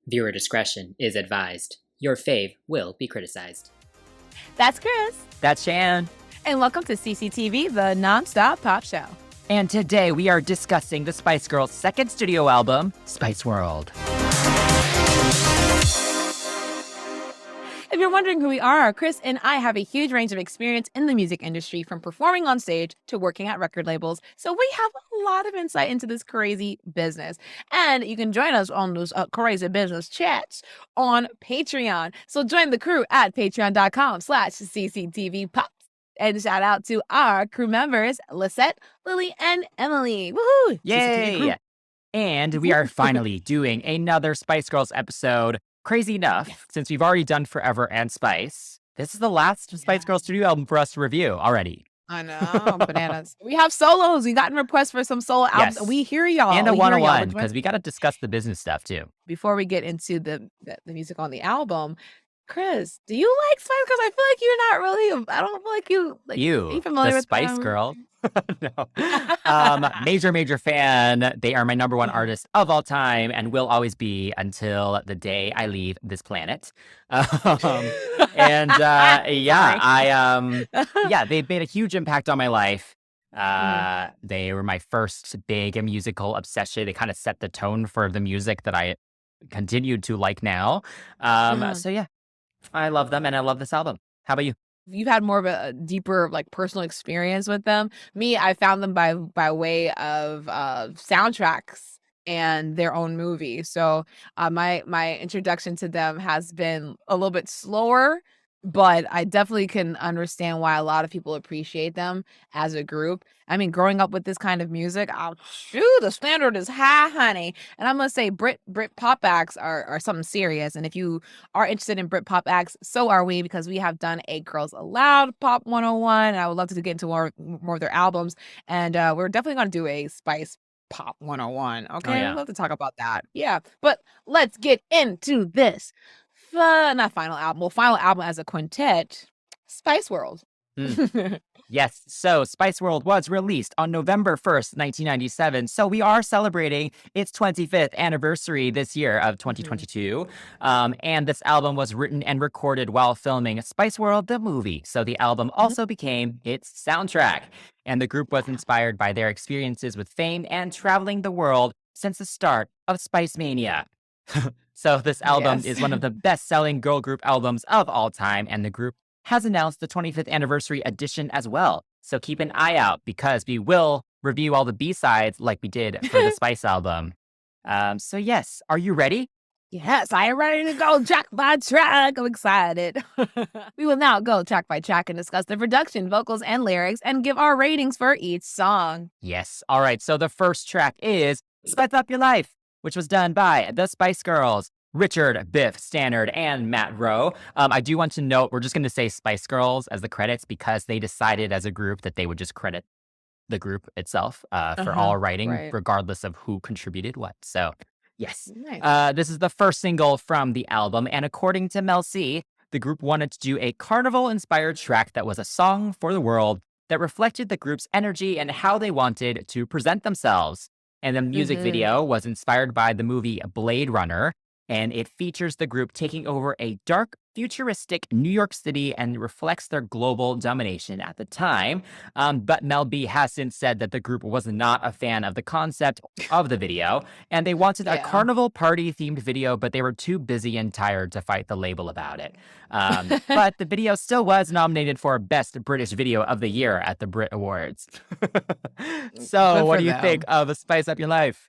Viewer discretion is advised. Your fave will be criticized. That's Chris. That's Shan. And welcome to CCTV, the nonstop pop show. And today we are discussing the Spice Girls' second studio album, Spiceworld. If you're wondering who we are, Chris and I have a huge range of experience in the music industry, from performing on stage to working at record labels. So we have a lot of insight into this crazy business. And you can join us on those crazy business chats on Patreon. So join the crew at patreon.com/CCTVPops. And shout out to our crew members, Lisette, Lily, and Emily. Woohoo! Yay! And we are finally doing another Spice Girls episode. Crazy enough, since we've already done Forever and Spice, this is the last Spice Girls studio album for us to review already. I know, bananas. We have solos. We gotten requests for some solo albums. Yes. We hear y'all. And a We hear y'all. 101, because we got to discuss the business stuff too. Before we get into the music on the album, Chris, do you like Spice? Because I feel like you're not really. I don't feel like you. Like, are you familiar the with Spice Girl? No. Major fan. They are my number one artist of all time and will always be until the day I leave this planet. They've made a huge impact on my life. They were my first big musical obsession. They kind of set the tone for the music that I continued to like now. So yeah, I love them and I love this album. How about you? You've had more of a deeper, like, personal experience with them. Me, I found them by way of soundtracks and their own movie. So my introduction to them has been a little bit slower, but I definitely can understand why a lot of people appreciate them as a group. I mean, growing up with this kind of music, the standard is high, honey. And I'm gonna say Brit pop acts are something serious. And if you are interested in Brit pop acts, so are we, because we have done a Girls Aloud Pop 101, and I would love to get into more of their albums. And we're definitely gonna do a Spice Pop 101. Okay, yeah. I'd love to talk about that. Yeah, but let's get into this. Final album as a quintet, Spiceworld. Yes, so Spiceworld was released on November 1st, 1997, so we are celebrating its 25th anniversary this year of 2022, and this album was written and recorded while filming Spiceworld the movie, so the album also became its soundtrack, and the group was inspired by their experiences with fame and traveling the world since the start of Spice Mania. So this album is one of the best-selling girl group albums of all time, and the group has announced the 25th anniversary edition as well. So keep an eye out, because we will review all the B-sides like we did for the Spice album. So yes, are you ready? Yes, I am ready to go track by track. I'm excited. We will now go track by track and discuss the production, vocals, and lyrics, and give our ratings for each song. Yes. All right. So the first track is Spice Up Your Life, which was done by the Spice Girls, Richard, Biff, Stannard, and Matt Rowe. I do want to note, we're just going to say Spice Girls as the credits because they decided as a group that they would just credit the group itself for all writing, regardless of who contributed what. So, yes. Nice. This is the first single from the album, and according to Mel C, the group wanted to do a carnival-inspired track that was a song for the world that reflected the group's energy and how they wanted to present themselves. And the music video was inspired by the movie Blade Runner, and it features the group taking over a dark, futuristic New York City and reflects their global domination at the time. But Mel B has since said that the group was not a fan of the concept of the video, and they wanted a carnival party-themed video, but they were too busy and tired to fight the label about it. But the video still was nominated for Best British Video of the Year at the Brit Awards. So, what do you think of Spice Up Your Life?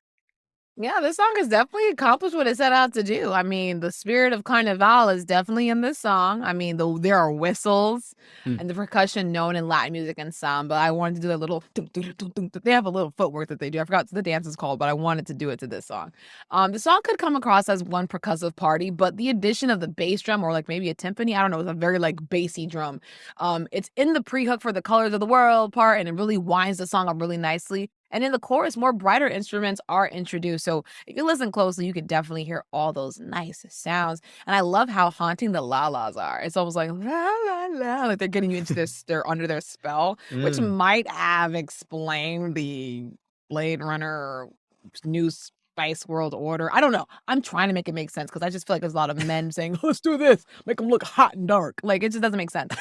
Yeah, this song has definitely accomplished what it set out to do. I mean, the spirit of Carnival is definitely in this song. I mean, there are whistles and the percussion known in Latin music and samba. I wanted to do a little, they have a little footwork that they do. I forgot what the dance is called, but I wanted to do it to this song. The song could come across as one percussive party, but the addition of the bass drum, or like maybe a timpani, I don't know, it's a very like bassy drum. It's in the pre-hook for the Colors of the World part, and it really winds the song up really nicely. And in the chorus, more brighter instruments are introduced. So if you listen closely, you can definitely hear all those nice sounds. And I love how haunting the la-las are. It's almost like la la la, like they're getting you into they're under their spell, which might have explained the Blade Runner news Spiceworld order. I don't know. I'm trying to make it make sense because I just feel like there's a lot of men saying, "Let's do this, make them look hot and dark." Like it just doesn't make sense.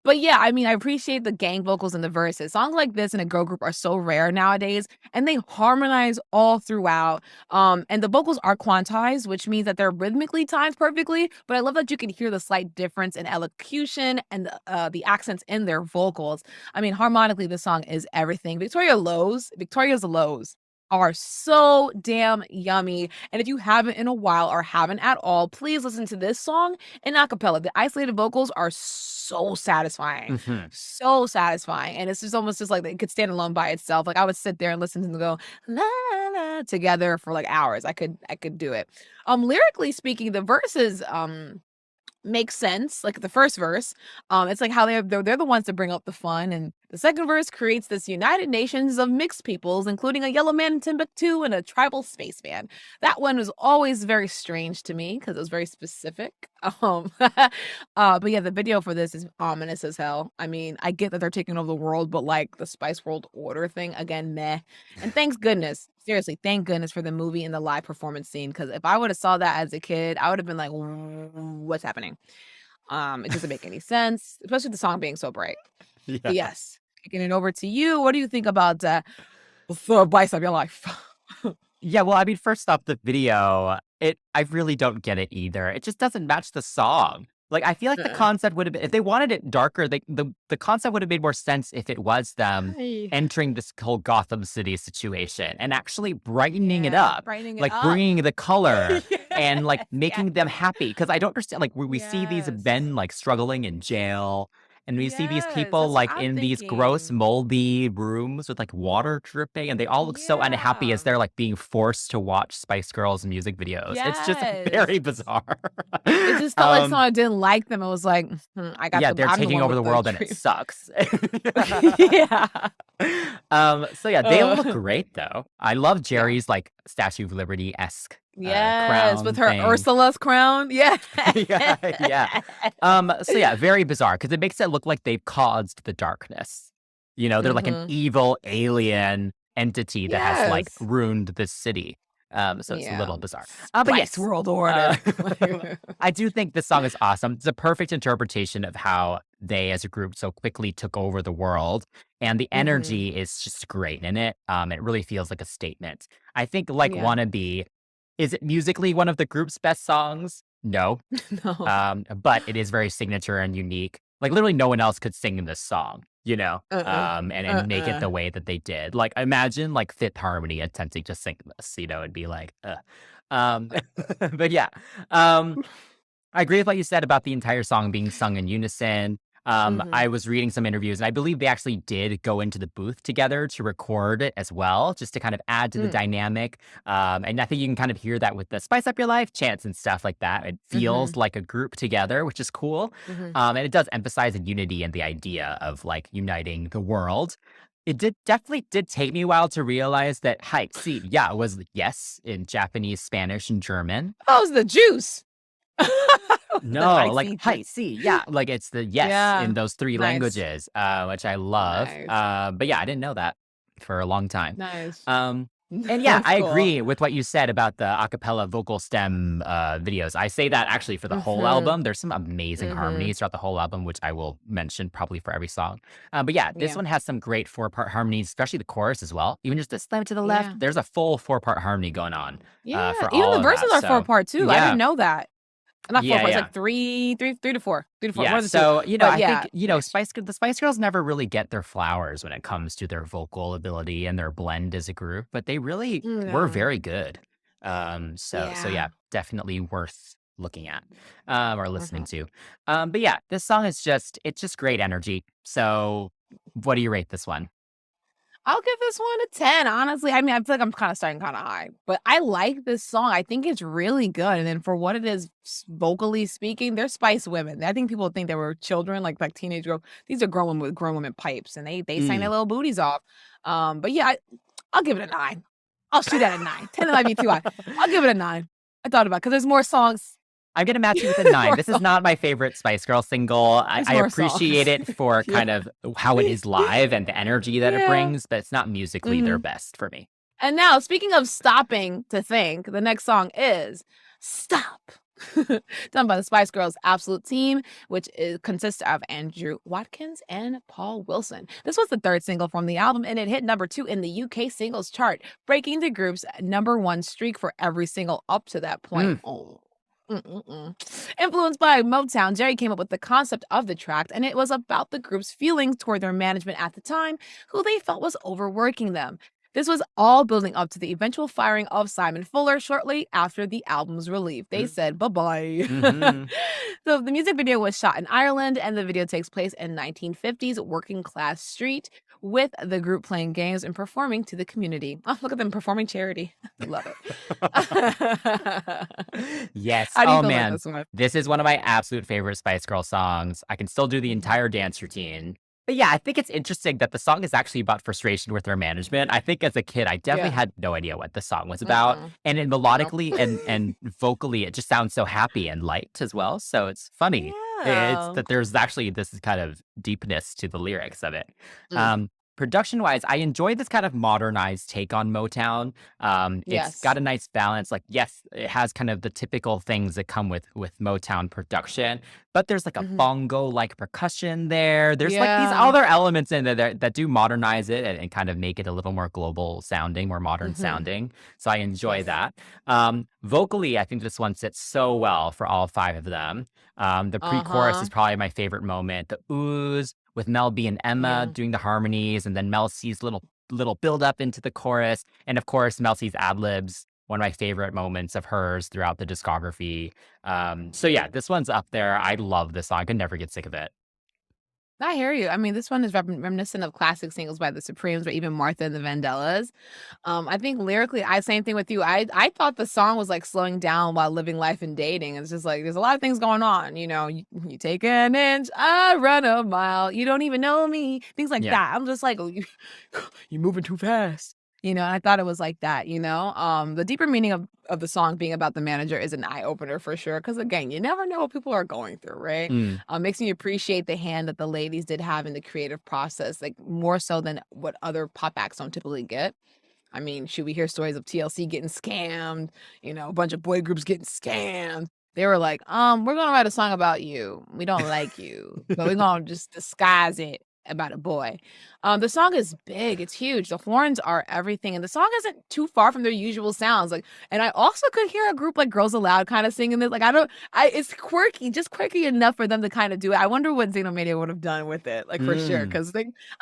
But yeah, I mean, I appreciate the gang vocals and the verses. Songs like this in a girl group are so rare nowadays, and they harmonize all throughout. And the vocals are quantized, which means that they're rhythmically timed perfectly. But I love that you can hear the slight difference in elocution and the accents in their vocals. I mean, harmonically, this song is everything. Victoria's lows are so damn yummy. And if you haven't in a while or haven't at all, please listen to this song in acapella. The isolated vocals are so satisfying. Mhm. So satisfying. And it's just almost just like it could stand alone by itself. Like I would sit there and listen to them go la la together for like hours. I could do it. Lyrically speaking, the verses makes sense. Like the first verse, it's like how they're the ones to bring up the fun, and the second verse creates this United Nations of mixed peoples, including a yellow man in Timbuktu and a tribal spaceman. That one was always very strange to me because it was very specific. But yeah, the video for this is ominous as hell. I mean, I get that they're taking over the world, but like the Spice World order thing again, meh. And thanks goodness. Seriously, thank goodness for the movie and the live performance scene. Because if I would have saw that as a kid, I would have been like, "What's happening?" It doesn't make any sense, especially the song being so bright. But Yeah. yes, kicking it over to you. What do you think about the Bicep of your life? Yeah, well, I mean, first off, the video, I really don't get it either. It just doesn't match the song. Like, I feel like the concept would have been, if they wanted it darker, the concept would have made more sense if it was them entering this whole Gotham City situation and actually brightening it up, brightening it like up. bringing the color and like Yes, making them happy. Because I don't understand, like, we see these Yes. men like struggling in jail. And we see these Yes, people that's what like I'm in these gross, thinking. moldy rooms with like water dripping, and they all look so unhappy as Yeah. they're like being forced to watch Spice Girls music videos. It's just very Yes. bizarre. It just felt like someone didn't like them. It was like, I got Yeah, the they're I'm the taking one over with the world and dream. it sucks. Yeah. So yeah, they look great though. I love Jerry's like Statue of Liberty-esque Yes, with crown her thing. Ursula's crown. Yeah. Yeah. So yeah, very bizarre because it makes it look like they've caused the darkness. You know, they're like an evil alien entity that has like Yes. ruined this city. So it's a little bizarre. But Spice yes, World Order. I do think this song is awesome. It's a perfect interpretation of how they as a group so quickly took over the world. And the energy is just great in it. It really feels like a statement. I think like Yeah. Wannabe, is it musically one of the group's best songs? No. No. But it is very signature and unique. Like literally no one else could sing this song, you know, and make it the way that they did. Like imagine like Fifth Harmony attempting to sing this, you know, it'd be like, but yeah. I agree with what you said about the entire song being sung in unison. I was reading some interviews and I believe they actually did go into the booth together to record it as well, just to kind of add to the dynamic. And I think you can kind of hear that with the Spice Up Your Life chants and stuff like that. It feels like a group together, which is cool. And it does emphasize a unity and the idea of like uniting the world. It definitely did take me a while to realize that see, yeah, it was yes in Japanese, Spanish, and German. That was the juice. No, like see, yeah, like it's the yes in those three Nice. languages, which I love. Nice. But yeah, I didn't know that for a long time. Nice. And yeah, That's I cool. agree with what you said about the acapella vocal stem videos. I say that actually for the whole album. There's some amazing harmonies throughout the whole album, which I will mention probably for every song. But yeah, this one has some great 4-part harmonies, especially the chorus as well. Even just the slam to the left, there's a full 4-part harmony going on. Yeah, For even all the of verses that, are 4-part too. I yeah. didn't know that. Not 4 Yeah, parts, yeah. like three to four. 3 to 4. Yeah, One of the so, two. you know, But I yeah, think, you know, nice. the Spice Girls never really get their flowers when it comes to their vocal ability and their blend as a group, but they really were very good. So yeah, definitely worth looking at or listening to. But yeah, this song is it's just great energy. So what do you rate this one? I'll give this one a 10, honestly. I mean, I feel like I'm kind of starting kind of high, but I like this song. I think it's really good. And then for what it is, vocally speaking, they're Spice women. I think people think they were children, like teenage girls. These are grown women with grown women pipes, and they sang their little booties off. But yeah, I'll give it a 9. I'll shoot at a 9. 10 might be too high. I'll give it a 9. I thought about it because there's more songs. I'm going to match you with a 9. This is not my favorite Spice Girl single. I more appreciate songs. it for kind of how it is live and the energy that it brings, but it's not musically their best for me. And now, speaking of stopping to think, the next song is Stop. Done by the Spice Girls Absolute Team, which consists of Andrew Watkins and Paul Wilson. This was the third single from the album, and it hit number 2 in the UK singles chart, breaking the group's number 1 streak for every single up to that point. Oh. Influenced by Motown, Jerry came up with the concept of the track, and it was about the group's feelings toward their management at the time, who they felt was overworking them. This was all building up to the eventual firing of Simon Fuller shortly after the album's release. They said bye-bye. So the music video was shot in Ireland, and the video takes place in 1950s working class street with the group playing games and performing to the community. Oh, look at them performing charity. I love it. Yes. How do you Oh feel about man, this one? this is one of my absolute favorite Spice Girl songs. I can still do the entire dance routine. But yeah, I think it's interesting that the song is actually about frustration with their management. I think as a kid, I definitely Yeah. had no idea what the song was about. And it melodically and vocally, it just sounds so happy and light as well. So it's funny. Yeah. It's that there's actually this kind of deepness to the lyrics of it. Mm. Production wise, I enjoy this kind of modernized take on Motown. It's Yes. got a nice balance. Like, yes, it has kind of the typical things that come with Motown production, but there's like a bongo like percussion there. There's like these Yeah. other elements in there that do modernize it and kind of make it a little more global sounding, more modern sounding. So I enjoy Yes. that. Vocally, I think this one sits so well for all 5 of them. The pre-chorus is probably my favorite moment. The ooze with Mel B and Emma Yeah. doing the harmonies, and then Mel C's little build up into the chorus, and of course Mel C's ad libs. One of my favorite moments of hers throughout the discography. So yeah, this one's up there. I love this song. I could never get sick of it. I hear you. I mean, this one is reminiscent of classic singles by the Supremes or even Martha and the Vandellas. I think lyrically, same thing with you. I thought the song was like slowing down while living life and dating. It's just like there's a lot of things going on. You know, you take an inch, I run a mile. You don't even know me. Things like Yeah. that. I'm just like, oh, you're moving too fast. You know, and I thought it was like that, you know. The deeper meaning of the song being about the manager is an eye-opener for sure. Because again, you never know what people are going through, right? Mm. Makes me appreciate the hand that the ladies did have in the creative process, like more so than what other pop acts don't typically get. I mean, should we hear stories of TLC getting scammed? You know, a bunch of boy groups getting scammed. They were like, we're gonna write a song about you. We don't like you, but we're gonna just disguise it about a boy. The song is big, it's huge. The horns are everything, and the song isn't too far from their usual sounds. Like, and I also could hear a group like Girls Aloud kind of singing this. Like, it's quirky, just quirky enough for them to kind of do it. I wonder what Xenomania would have done with it, like for sure, because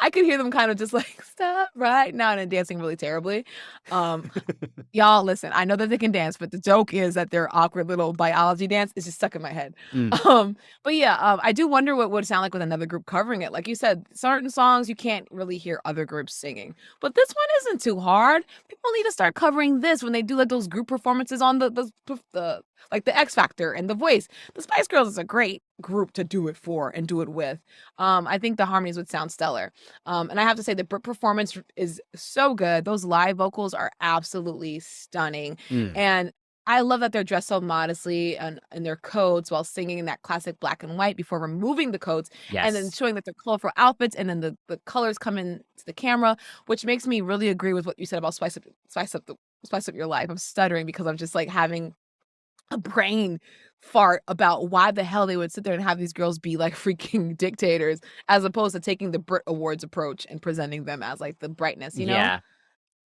I could hear them kind of just like stop right now and then dancing really terribly. Y'all listen, I know that they can dance, but the joke is that their awkward little biology dance is just stuck in my head. But yeah, I do wonder what would sound like with another group covering it. Like you said, certain songs you can't really hear other groups singing, but this one isn't too hard. People need to start covering this when they do like those group performances on the like the X Factor and The Voice. The Spice Girls is a great group to do it for and do it with. I think the harmonies would sound stellar. And I have to say the Brit performance is so good. Those live vocals are absolutely stunning. And I love that they're dressed so modestly and in their coats while singing in that classic black and white before removing the coats and then showing that they're colorful outfits, and then the colors come in to the camera, which makes me really agree with what you said about spice up your life. I'm stuttering because I'm just like having a brain fart about why the hell they would sit there and have these girls be like freaking dictators as opposed to taking the Brit Awards approach and presenting them as like the brightness, you know? Yeah.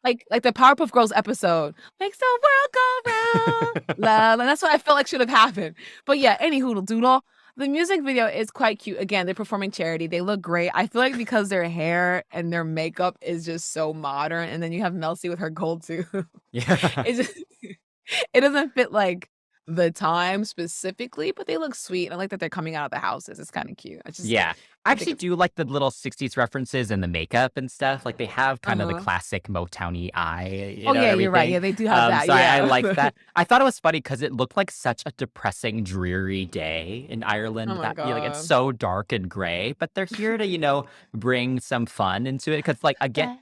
Like the Powerpuff Girls episode makes the world go round. Love, and that's what I felt like should have happened. But yeah, any hoodle doodle. The music video is quite cute. Again, they're performing charity. They look great. I feel like because their hair and their makeup is just so modern, and then you have Mel C with her gold too. Yeah. It just it doesn't fit like the time specifically, but they look sweet. I like that they're coming out of the houses. It's kind of cute. Yeah. I actually do like the little 60s references and the makeup and stuff. Like they have kind of the classic Motown-y eye. You know, yeah, you're right. everything. Yeah, they do have that. So Yeah. I like that. I thought it was funny because it looked like such a depressing, dreary day in Ireland. Oh my Like it's God. so dark and gray, but they're here to, bring some fun into it. Because like again,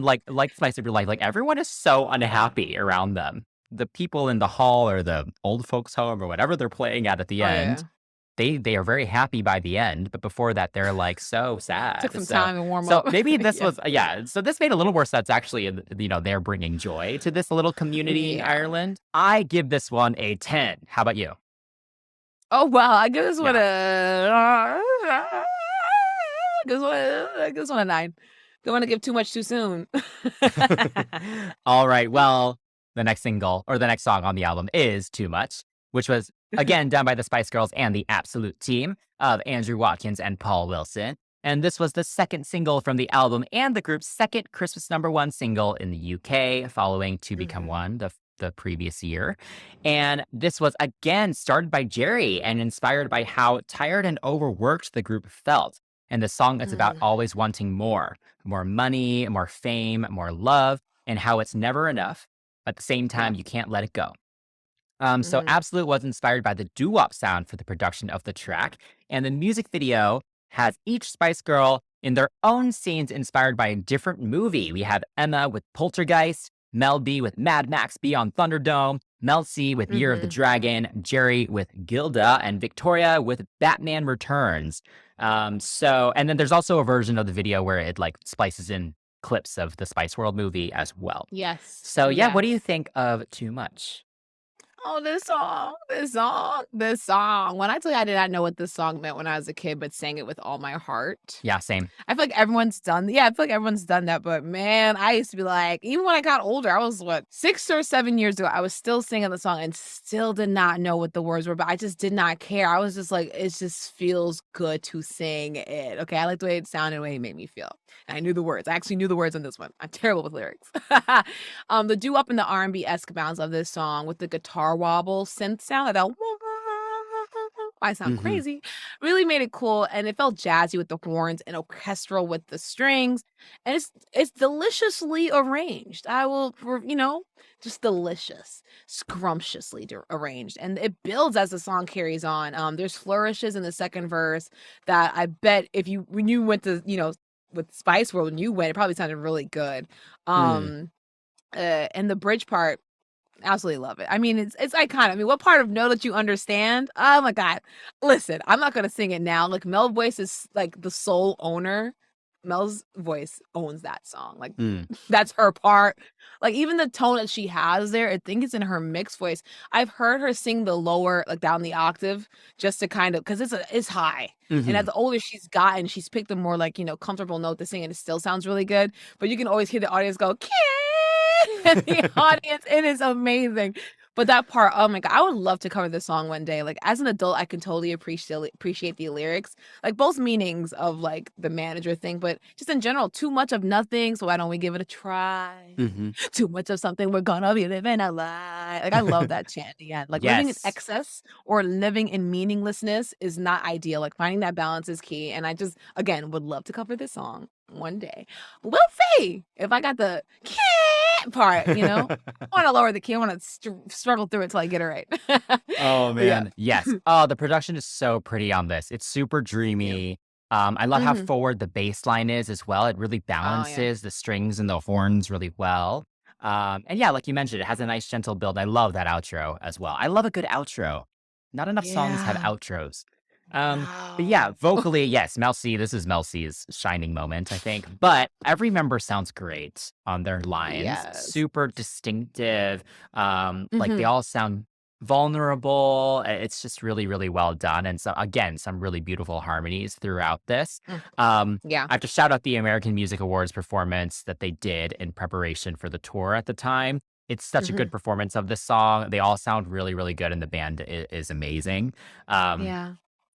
like Slice of Your Life, like everyone is so unhappy around them. The people in the hall or the old folks home or whatever they're playing at the Oh, end. yeah. they are very happy by the end, but before that, they're like so sad. Took some So time to warm so up. maybe this Yeah. was So this made a little more sense actually. They're bringing joy to this little community in Yeah. Ireland. I give this one a 10. How about you? Oh, wow. I give this one Yeah. I give this one a 9. Don't want to give too much too soon. All right. Well, the next single or the next song on the album is Too Much, which was again done by the Spice Girls and the Absolute team of Andrew Watkins and Paul Wilson. And this was the second single from the album and the group's second Christmas #1 single in the UK, following To Become One the previous year. And this was again started by Jerry and inspired by how tired and overworked the group felt. And the song is about always wanting more money, more fame, more love, and how it's never enough. At the same time, you can't let it go. So Absolute was inspired by the doo-wop sound for the production of the track, and the music video has each Spice Girl in their own scenes inspired by a different movie. We have Emma with Poltergeist, Mel B with Mad Max Beyond Thunderdome, Mel C with Year of the Dragon, Jerry with Gilda, and Victoria with Batman Returns. And then there's also a version of the video where it like splices in clips of the Spiceworld movie as well. Yes. So yeah, what do you think of Too Much? Oh, this song. When I tell you I did not know what this song meant when I was a kid, but sang it with all my heart. Yeah, same. I feel like everyone's done that, but man, I used to be like, even when I got older, I was 6 or 7 years ago, I was still singing the song and still did not know what the words were, but I just did not care. I was just like, it just feels good to sing it. Okay, I like the way it sounded, the way it made me feel. And I knew the words. I actually knew the words on this one. I'm terrible with lyrics. The doo-wop and the R&B-esque bounce of this song with the guitar wobble synth sound, like that I sound crazy, really made it cool, and it felt jazzy with the horns and orchestral with the strings, and it's deliciously arranged. Just delicious, scrumptiously arranged, and it builds as the song carries on. There's flourishes in the second verse that I bet when you went to with Spiceworld when you went, it probably sounded really good. And the bridge part, absolutely love it. I mean, it's iconic. I mean, what part of Know That You Understand? Oh my God. Listen, I'm not gonna sing it now. Like Mel's voice is like the sole owner. Mel's voice owns that song. Like that's her part. Like even the tone that she has there, I think it's in her mixed voice. I've heard her sing the lower, like down the octave, just to kind of because it's high. And as the older she's gotten, she's picked a more like comfortable note to sing, and it still sounds really good. But you can always hear the audience go, and the audience, it is amazing. But that part, oh my God, I would love to cover this song one day. Like as an adult, I can totally appreciate the lyrics, like both meanings of like the manager thing, but just in general, too much of nothing. So why don't we give it a try? Too much of something, we're gonna be living a lie. Like I love that chant. Yeah, like living in excess or living in meaninglessness is not ideal. Like finding that balance is key. And I just, again, would love to cover this song one day. We'll see if I got the part, I want to lower the key. I want to struggle through it till I get it right. Oh man, yes. Oh, the production is so pretty on this. It's super dreamy. I love how forward the bass line is as well. It really balances the strings and the horns really well. And yeah, like you mentioned, it has a nice gentle build. I love that outro as well. I love a good outro. Not enough songs have outros. But yeah, vocally, yes, Mel C, this is Mel C's shining moment, I think. But every member sounds great on their lines. Yes. Super distinctive. Like they all sound vulnerable. It's just really, really well done. And so again, some really beautiful harmonies throughout this. I have to shout out the American Music Awards performance that they did in preparation for the tour at the time. It's such a good performance of this song. They all sound really, really good, and the band is amazing.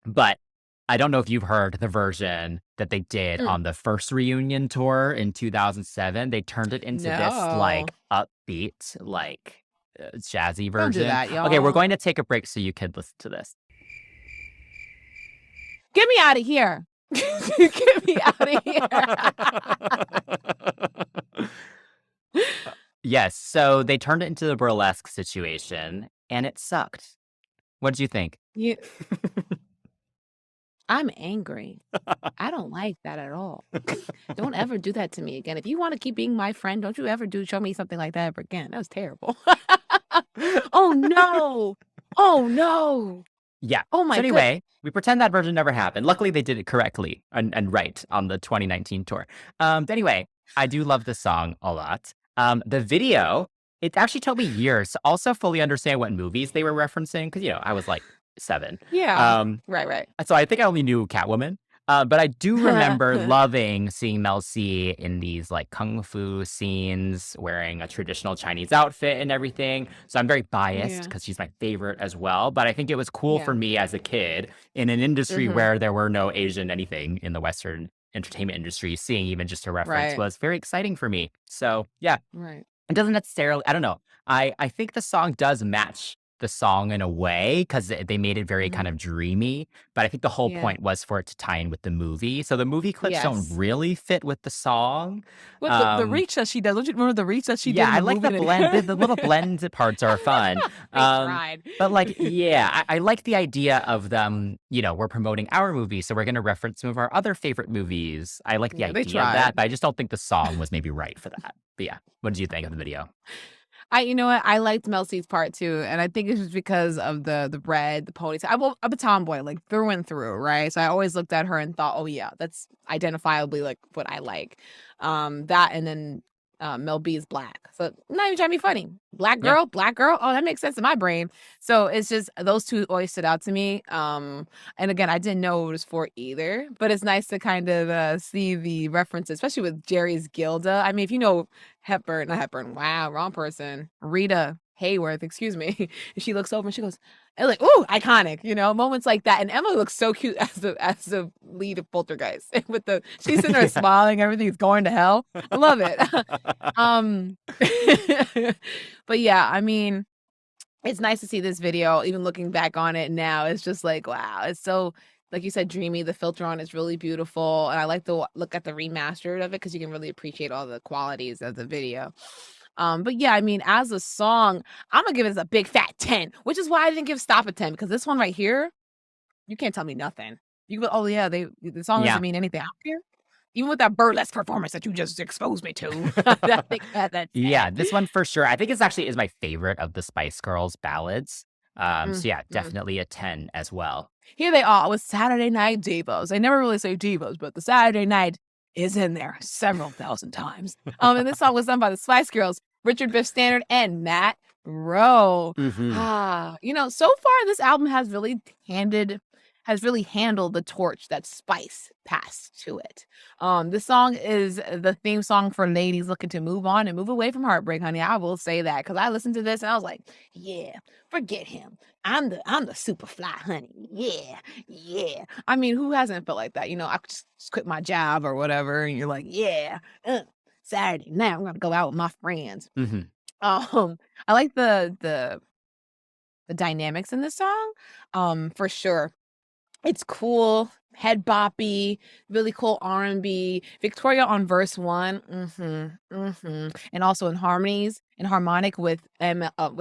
But I don't know if you've heard the version that they did on the first reunion tour in 2007. They turned it into this like upbeat, like jazzy version. Don't do that, y'all. Okay, we're going to take a break so you can listen to this. Get me out of here. Get me out of here. Yes, so they turned it into the burlesque situation, and it sucked. What did you think? I'm angry. I don't like that at all. Don't ever do that to me again. If you want to keep being my friend, don't you ever show me something like that ever again. That was terrible. Oh no. Oh no. Yeah. Oh So my good. anyway, we pretend that version never happened. Luckily, they did it correctly and right on the 2019 tour. But anyway, I do love this song a lot. The video, it actually took me years to also fully understand what movies they were referencing because, I was like 7. Yeah. Um, Right. so I think I only knew Catwoman. But I do remember loving seeing Mel C in these like kung fu scenes, wearing a traditional Chinese outfit and everything. So I'm very biased Yeah. because she's my favorite as well. But I think it was cool for Yeah. me as a kid in an industry Mm-hmm. where there were no Asian anything in the Western entertainment industry. Seeing even just a reference Right. was very exciting for me. So yeah, Right. it doesn't necessarily, I don't know. I think the song does match the song in a way because they made it very kind Mm-hmm. of dreamy. But I think the whole Yeah. point was for it to tie in with the movie. So the movie clips don't Yes. really fit with the song. With the reach that she does. Don't you remember the reach that she did Yeah, in I the like the movie? blend. The little blend parts are fun. They tried. But like, yeah, I like the idea of them. We're promoting our movie, so we're going to reference some of our other favorite movies. I like the Yeah, they idea of that, tried. but I just don't think the song was maybe right for that. But yeah, what did you think of the video? You know what? I liked Mel C's part too, and I think it's just because of the red, the ponytail. I'm a tomboy, like through and through, right? So I always looked at her and thought, oh yeah, that's identifiably like what I like. That and then Mel B is black, so not even trying to be funny. Black Yeah. girl. Oh, that makes sense in my brain. So it's just those two always stood out to me. And again, I didn't know it was for either, but it's nice to kind of see the references, especially with Jerry's Gilda. I mean, if you know not Hepburn. Wow, wrong person. Rita Hayworth, excuse me. And she looks over and she goes, and like, ooh, iconic, moments like that. And Emily looks so cute as the lead of Poltergeist. She's sitting there smiling, everything's going to hell. I love it. But yeah, I mean, it's nice to see this video. Even looking back on it now, it's just like, wow, it's so, like you said, dreamy. The filter on it's really beautiful, and I like to look at the remastered of it because you can really appreciate all the qualities of the video. But yeah, I mean, as a song, I'm gonna give it a big fat 10, which is why I didn't give Stop a 10 because this one right here, you can't tell me nothing. You go, oh yeah, the song Yeah. doesn't mean anything. I don't care. Even with that burlesque performance that you just exposed me to, I think that's Yeah, this one for sure. I think it's actually is my favorite of the Spice Girls ballads. So yeah, definitely a 10 as well. Here they are with Saturday Night Divas. They never really say divas, but the Saturday Night is in there several thousand times. And this song was done by the Spice Girls, Richard Biff Standard and Matt Rowe. So far this album has really handled the torch that Spice passed to it. This song is the theme song for ladies looking to move on and move away from heartbreak, honey. I will say that because I listened to this and I was like, yeah, forget him. I'm the super fly, honey. Yeah. I mean, who hasn't felt like that? I just quit my job or whatever, and you're like, yeah, Saturday now I'm gonna go out with my friends. I like the dynamics in this song, for sure. It's cool, head boppy, really cool R&B. Victoria on verse 1, and also in harmonic with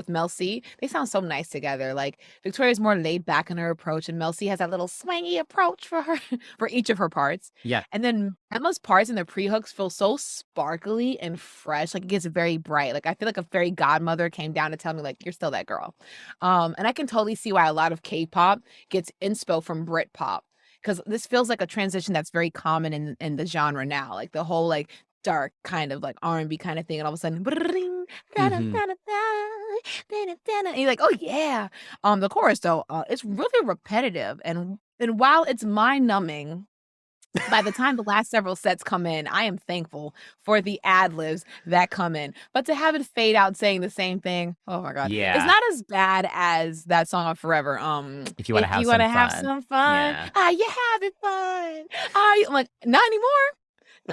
Mel C. They sound so nice together. Like Victoria's more laid back in her approach, and Mel C has that little swangy approach for her for each of her parts. Yeah. And then Emma's parts and the pre-hooks feel so sparkly and fresh. Like it gets very bright. Like I feel like a fairy godmother came down to tell me like you're still that girl. And I can totally see why a lot of K-pop gets inspo from Britpop because this feels like a transition that's very common in the genre now. Like the whole like dark kind of like R&B kind of thing, and all of a sudden, and you're like, oh yeah. The chorus though, it's really repetitive, and while it's mind numbing. By the time the last several sets come in, I am thankful for the ad-libs that come in. But to have it fade out saying the same thing, oh my God. Yeah. It's not as bad as that song on Forever. If you want to have some fun, Yeah. are you having fun? I'm like, not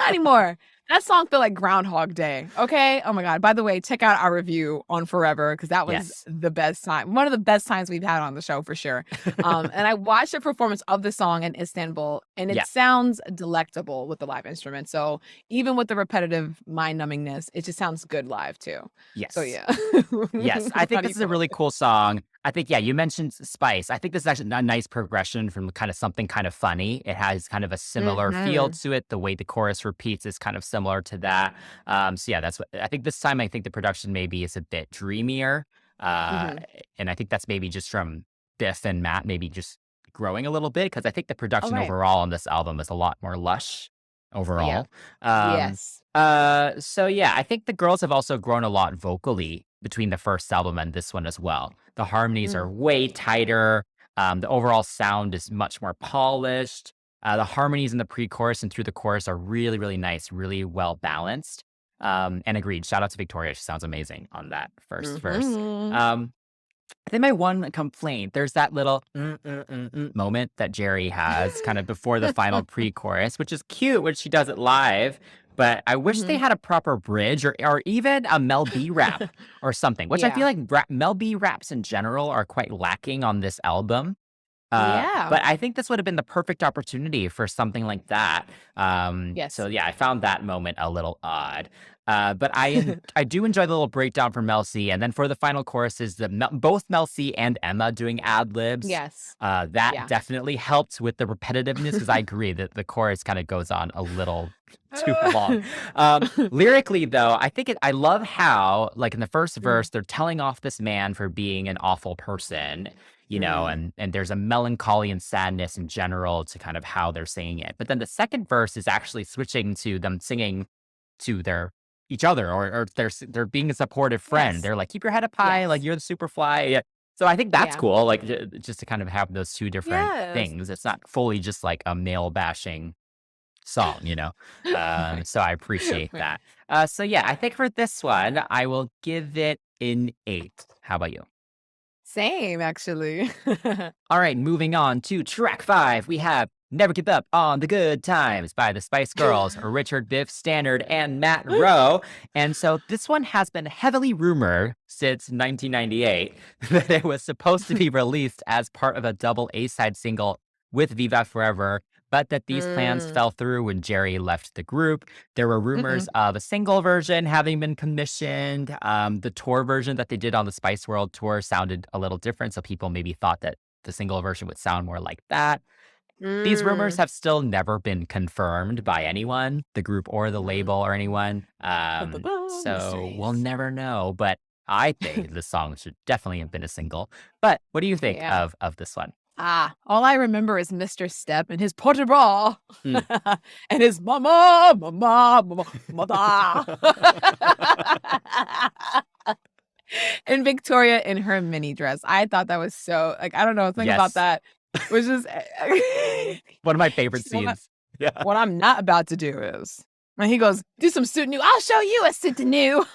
anymore. That song felt like Groundhog Day. Okay. Oh my God. By the way, check out our review on Forever because that was the best time. One of the best times we've had on the show for sure. And I watched a performance of the song in Istanbul, and it sounds delectable with the live instrument. So even with the repetitive mind numbingness, it just sounds good live too. Yes. So yeah. Yes. I think this is a really cool song. I think, you mentioned Spice. I think this is actually a nice progression from kind of something kind of funny. It has kind of a similar feel to it. The way the chorus repeats is kind of similar to that. So yeah, that's what I think this time. I think the production maybe is a bit dreamier. And I think that's maybe just from Biff and Matt maybe just growing a little bit, because I think the Oh, production right. overall on this album is a lot more lush Yeah. overall. Um, Yes. so yeah, I think the girls have also grown a lot vocally between the first album and this one as well. The harmonies are Mm. way tighter. The overall sound is much more polished. The harmonies in the pre-chorus and through the chorus are really, really nice, really well balanced. And agreed. Shout out to Victoria. She sounds amazing on that first verse. Mhm. I think my one complaint, there's that little moment that Jerry has kind of before the final pre-chorus, which is cute when she does it live. But I wish they Mhm. had a proper bridge or even a Mel B rap or something, which I feel Yeah. like Mel B raps in general are quite lacking on this album. Yeah. But I think this would have been the perfect opportunity for something like that. So Yes. yeah, I found that moment a little odd. But I do enjoy the little breakdown from Mel C, and then for the final chorus is both Mel C and Emma doing ad libs. Yes. That Yeah. definitely helped with the repetitiveness, because I agree that the chorus kind of goes on a little too long. Lyrically, though, I love how, like in the first verse, they're telling off this man for being an awful person, and there's a melancholy and sadness in general to kind of how they're saying it. But then the second verse is actually switching to them singing to each other, or they're being a supportive friend. Yes. They're like, keep your head up high, like Yes. you're the super fly. Yeah. So I think that's Yeah. cool, like just to kind of have those two different Yes. things. It's not fully just like a male bashing song. Right. So I appreciate Right. that. So yeah, I think for this one, I will give it an 8. How about you? Same, actually. All right, moving on to track 5. We have Never Give Up on the Good Times by the Spice Girls, Richard Biff Standard, and Matt Rowe. And so this one has been heavily rumored since 1998 that it was supposed to be released as part of a double A-side single with Viva Forever, but that these plans Mm. fell through when Jerry left the group. There were rumors of a single version having been commissioned. The tour version that they did on the Spiceworld tour sounded a little different, so people maybe thought that the single version would sound more like that. These rumors Mm. have still never been confirmed by anyone, the group or the label or anyone. So we'll Mysteries. never know. But I think the song should definitely have been a single. But what do you think Yeah. of this one? All I remember is Mr. Step and his porte bras Mm. and his mama, mother. And Victoria in her mini dress. I thought that was so, like, I don't know, think about Yes. that. Was just One of my favorite She's the one scenes. Yeah. what I'm not about to do is when he goes, do some suit new. I'll show you a suit new.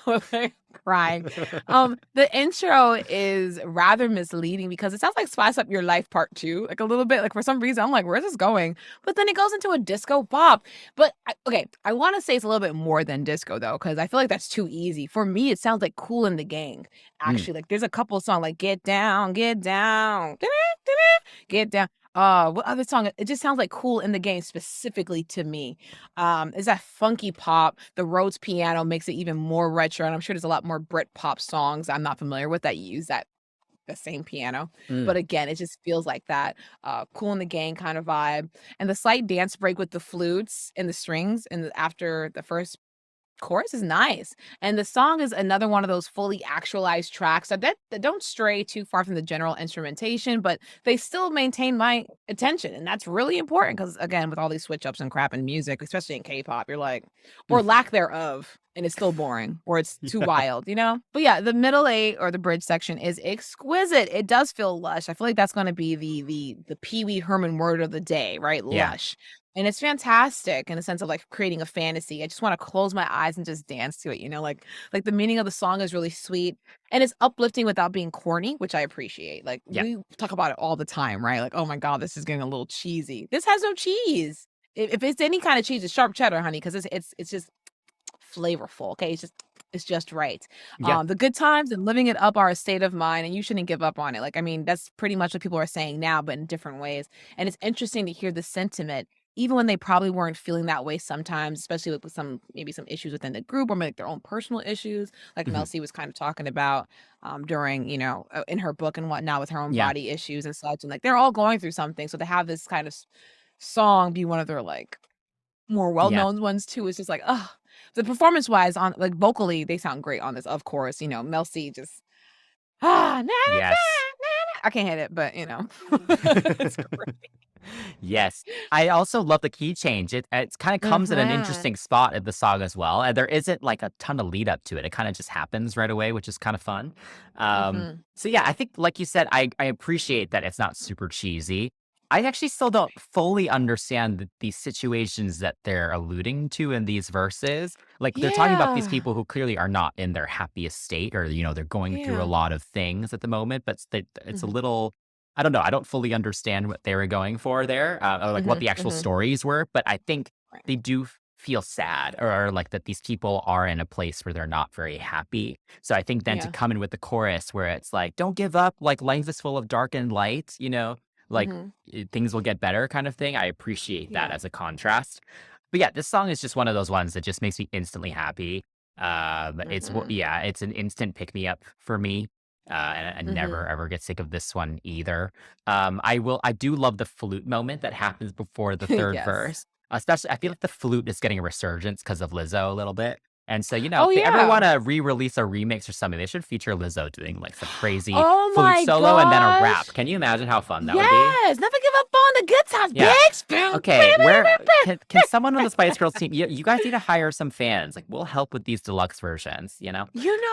Crying. The intro is rather misleading because it sounds like Spice Up Your Life Part 2, like a little bit. Like for some reason, I'm like, where's this going? But then it goes into a disco pop. But I want to say it's a little bit more than disco though, because I feel like that's too easy. For me, it sounds like Cool in the Gang. Actually, like there's a couple of songs like Get Down, Get Down, Get Down. What other song? It just sounds like Cool in the Game specifically to me. Is that funky pop? The Rhodes piano makes it even more retro, and I'm sure there's a lot more Brit pop songs I'm not familiar with that use the same piano. But again, it just feels like that Cool in the Gang kind of vibe, and the slight dance break with the flutes and the strings, and after the first chorus is nice. And the song is another one of those fully actualized tracks that don't stray too far from the general instrumentation, but they still maintain my attention. And that's really important because, again, with all these switch ups and crap in music, especially in K-pop, you're like, or lack thereof, and it's still boring or it's too Yeah. wild. But yeah, the middle eight or the bridge section is exquisite. It does feel lush. I feel like that's going to be the Pee Wee Herman word of the day, right? Yeah. Lush. And it's fantastic in the sense of like creating a fantasy. I just want to close my eyes and just dance to it, like the meaning of the song is really sweet and it's uplifting without being corny, which I appreciate. Like Yeah. we talk about it all the time, right? Like, oh my God, this is getting a little cheesy. This has no cheese. If it's any kind of cheese, it's sharp cheddar, honey, because it's just flavorful. Okay. It's just right. Yeah. The good times and living it up are a state of mind, and you shouldn't give up on it. Like, I mean, that's pretty much what people are saying now, but in different ways. And it's interesting to hear the sentiment, even when they probably weren't feeling that way sometimes, especially with maybe some issues within the group or maybe like their own personal issues, like Mel Mhm. C was kind of talking about during, in her book and whatnot with her own Yeah. body issues and such. And like they're all going through something. So to have this kind of song be one of their like more well-known ones too, is just like, oh, the performance wise on like vocally, they sound great on this, of course. Mel C just na, na, na, Yes. na, na. I can't hit it, but it's great. Yes. I also love the key change. It kind of comes at an interesting spot in the song as well. And there isn't like a ton of lead up to it. It kind of just happens right away, which is kind of fun. So yeah, I think like you said, I appreciate that it's not super cheesy. I actually still don't fully understand these situations that they're alluding to in these verses. Like they're talking about these Yeah. people who clearly are not in their happiest state, or they're going through a Yeah. lot of things at the moment. But it's a little, I don't know. I don't fully understand what they were going for there, or like what the actual stories were. But I think Right. they do feel sad, or like that these people are in a place where they're not very happy. So I think then to Yeah. come in with the chorus where it's like, don't give up, like life is full of dark and light, like things will get better kind of thing. I appreciate that Yeah. as a contrast. But yeah, this song is just one of those ones that just makes me instantly happy. It's an instant pick me up for me. And I never ever get sick of this one either. I do love the flute moment that happens before the third Yes. verse. Especially, I feel like the flute is getting a resurgence because of Lizzo a little bit. And so, Oh, if they ever yeah. want to re-release a remix or something, they should feature Lizzo doing like some crazy Oh flute my solo and then a rap. gosh. Can you imagine how fun that would be? Yes. Never give up on the good times, Yeah. bitch. Okay, where can someone on the Spice Girls team? You guys need to hire some fans. Like, we'll help with these deluxe versions. You know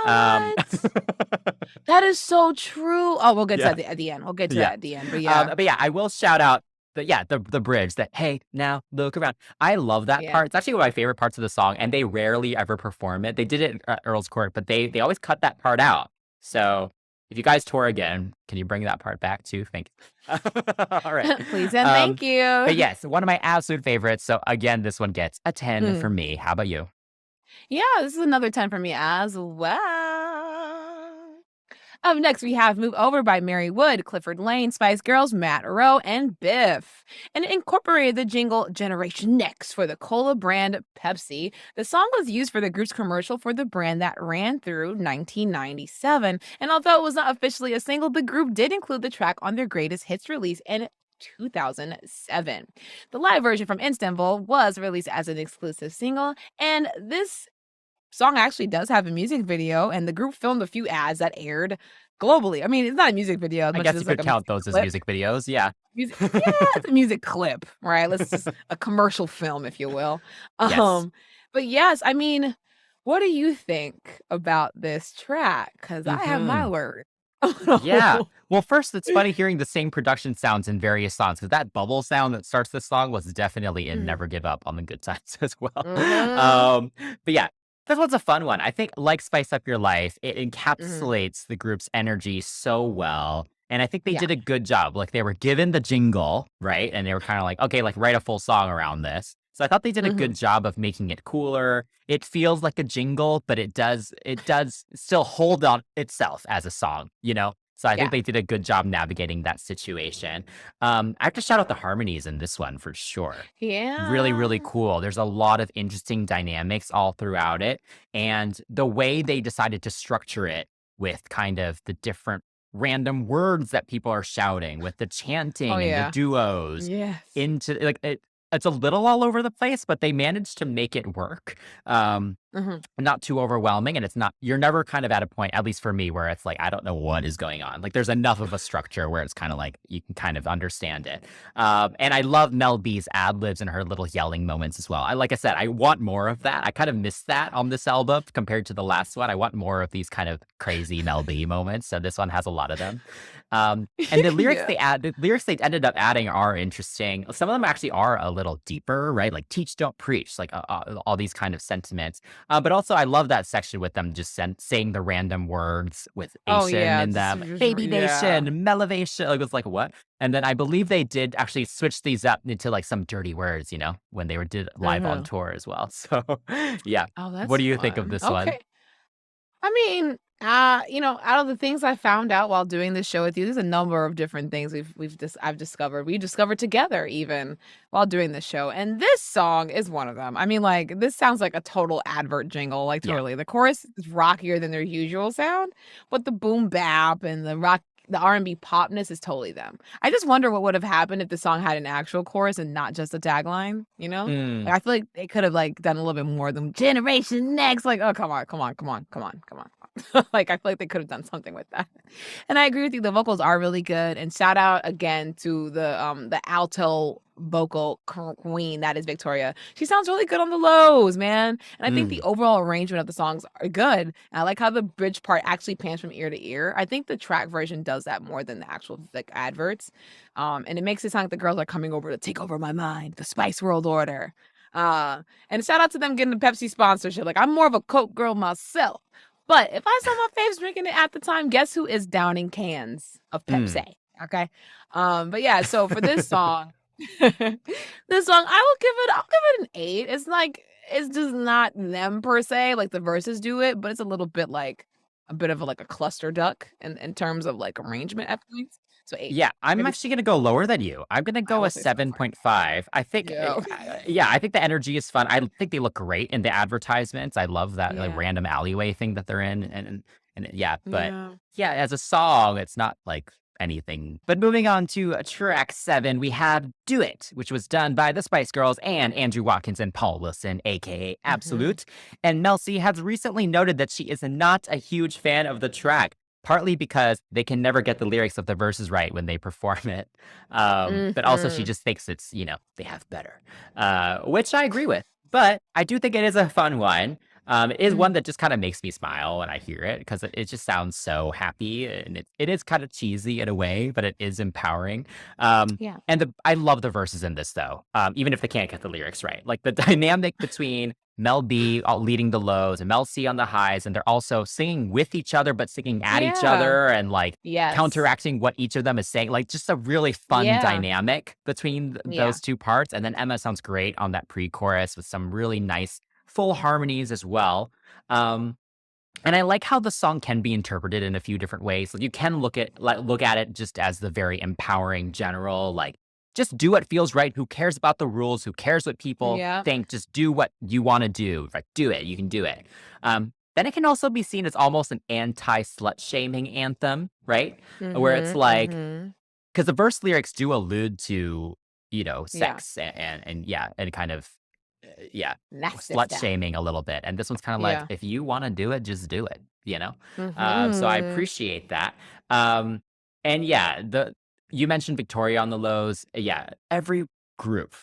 Um, what? That is so true. Oh, we'll get to yeah, that at the end. We'll get to yeah. that at the end. But yeah. But yeah, I will shout out the bridge that, hey, now look around. I love that Yeah. part. It's actually one of my favorite parts of the song, and they rarely ever perform it. They did it at Earl's Court, but they always cut that part out. So if you guys tour again, can you bring that part back too? Thank you. All right. Please and thank you. But yes, one of my absolute favorites. So again, this one gets a 10 for me. How about you? Yeah, this is another 10 for me as well. Up next, we have Move Over by Mary Wood, Clifford Lane, Spice Girls, Matt Rowe, and Biff. And it incorporated the jingle Generation Next for the cola brand Pepsi. The song was used for the group's commercial for the brand that ran through 1997. And although it was not officially a single, the group did include the track on their greatest hits release in 2007. The live version from Istanbul was released as an exclusive single, and this song actually does have a music video, and the group filmed a few ads that aired globally. I mean, it's not a music video as I much guess as you it's like could a count music those as clip. music videos. Yeah. It's a music clip, right? Let's just a commercial film, if you will. Yes. But yes, I mean, what do you think about this track? Because I have my word. Yeah. Well, first, it's funny hearing the same production sounds in various songs, because that bubble sound that starts this song was definitely in Never Give Up on the Good Times as well. But yeah, this one's a fun one. I think, like Spice Up Your Life, it encapsulates the group's energy so well. And I think they Yeah. did a good job. Like, they were given the jingle, right? And they were kind of like, okay, like, write a full song around this. So I thought they did a good job of making it cooler. It feels like a jingle, but it does still hold on itself as a song, So I Yeah. think they did a good job navigating that situation. I have to shout out the harmonies in this one for sure. Yeah. Really, really cool. There's a lot of interesting dynamics all throughout it. And the way they decided to structure it with kind of the different random words that people are shouting, with the chanting and the duos Yes. into like it's a little all over the place, but they managed to make it work. Not too overwhelming, and you're never kind of at a point, at least for me, where it's like, I don't know what is going on. Like, there's enough of a structure where it's kind of like you can kind of understand it. And I love Mel B's ad libs and her little yelling moments as well. Like I said, I want more of that. I kind of missed that on this album compared to the last one. I want more of these kind of crazy Mel B moments. So this one has a lot of them. And the lyrics the lyrics they ended up adding are interesting. Some of them actually are a little deeper, right? Like teach, don't preach, like all these kind of sentiments. But also, I love that section with them just saying the random words with Asian in them. Baby Nation, Melevation. Like, it was like, what? And then I believe they did actually switch these up into like some dirty words, when they did live on tour as well. So, yeah. Oh, that's What do you think of fun. this one? Okay. I mean, out of the things I found out while doing this show with you, there's a number of different things I've discovered. We discovered together even while doing this show, and this song is one of them. I mean, like, this sounds like a total advert jingle, like Yeah. totally. The chorus is rockier than their usual sound, but the boom bap and the the R&B popness is totally them. I just wonder what would have happened if the song had an actual chorus and not just a tagline, you know? Like, I feel like they could have like done a little bit more than Generation Next. Like, oh, come on. Like, I feel like they could have done something with that. And I agree with you. The vocals are really good. And shout out again to the alto vocal queen that is Victoria. She sounds really good on the lows, man. And I think the overall arrangement of the songs are good. And I like how the bridge part actually pans from ear to ear. I think the track version does that more than the actual like adverts. And it makes it sound like the girls are coming over to take over my mind, the Spiceworld order. And shout out to them getting the Pepsi sponsorship. Like, I'm more of a Coke girl myself. But if I saw my faves drinking it at the time, guess who is downing cans of Pepsi? Okay. But yeah, so for this song, I'll give it an 8. It's like, it's just not them per se. Like, the verses do it, but it's a little bit like a bit of a cluster duck in terms of like arrangement at points. So 8. Yeah, I'm actually gonna go lower than you. I'm gonna go a 7.5. I think, I think the energy is fun. I think they look great in the advertisements. I love that like random alleyway thing that they're in, and as a song, it's not like anything. But moving on to track 7, we have "Do It," which was done by the Spice Girls and Andrew Watkins and Paul Wilson, aka Absolute. And Mel C has recently noted that she is not a huge fan of the track, partly because they can never get the lyrics of the verses right when they perform it. But also she just thinks it's, they have better, which I agree with. But I do think it is a fun one. It is one that just kind of makes me smile when I hear it, because it just sounds so happy, and it is kind of cheesy in a way, but it is empowering. And I love the verses in this, though, even if they can't get the lyrics right. Like, the dynamic between Mel B leading the lows and Mel C on the highs, and they're also singing with each other, but singing at each other and like counteracting what each of them is saying. Like, just a really fun dynamic between those two parts. And then Emma sounds great on that pre-chorus with some really nice full harmonies as well. And I like how the song can be interpreted in a few different ways. Like, you can look at it just as the very empowering general, like, just do what feels right. Who cares about the rules? Who cares what people think? Just do what you want to do. Like, do it. You can do it. Then it can also be seen as almost an anti-slut shaming anthem, right? Where it's like, because the verse lyrics do allude to, sex and kind of, slut shaming a little bit. And this one's kind of like, if you want to do it, just do it, So I appreciate that. You mentioned Victoria on the lows. Yeah, every group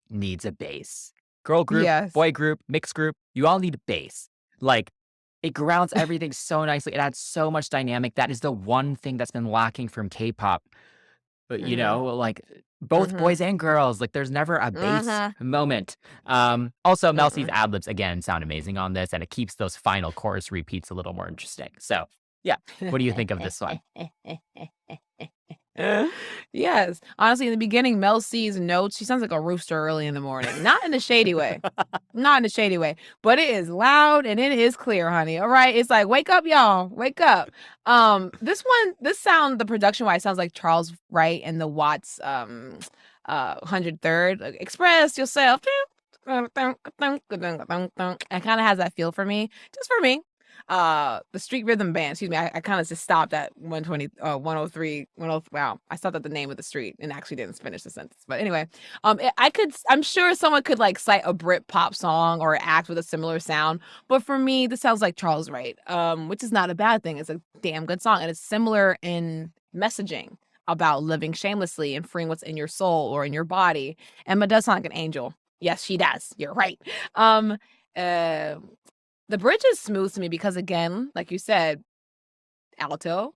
needs a bass. Girl group, boy group, mixed group, you all need a bass. Like, it grounds everything so nicely. It adds so much dynamic. That is the one thing that's been lacking from K-pop. But, like, both boys and girls, like, there's never a bass moment. Also, Mel C's ad-libs, again, sound amazing on this, and it keeps those final chorus repeats a little more interesting. So, yeah, what do you think of this one? Yes. Honestly, in the beginning, Mel C's notes, she sounds like a rooster early in the morning. Not in a shady way. Not in a shady way. But it is loud and it is clear, honey. All right. It's like, wake up, y'all. Wake up. This sound, the production-wise, sounds like Charles Wright and the Watts 103rd. Like, express yourself. It kind of has that feel for me. Just for me. The Street Rhythm Band, excuse me, I kind of just stopped at 103, wow, I stopped at the name of the street and actually didn't finish the sentence. But anyway, I'm sure someone could like cite a Brit pop song or act with a similar sound, but for me, this sounds like Charles Wright, which is not a bad thing. It's a damn good song, and it's similar in messaging about living shamelessly and freeing what's in your soul or in your body. Emma does sound like an angel. Yes, she does. You're right. The bridge is smooth to me because, again, like you said, alto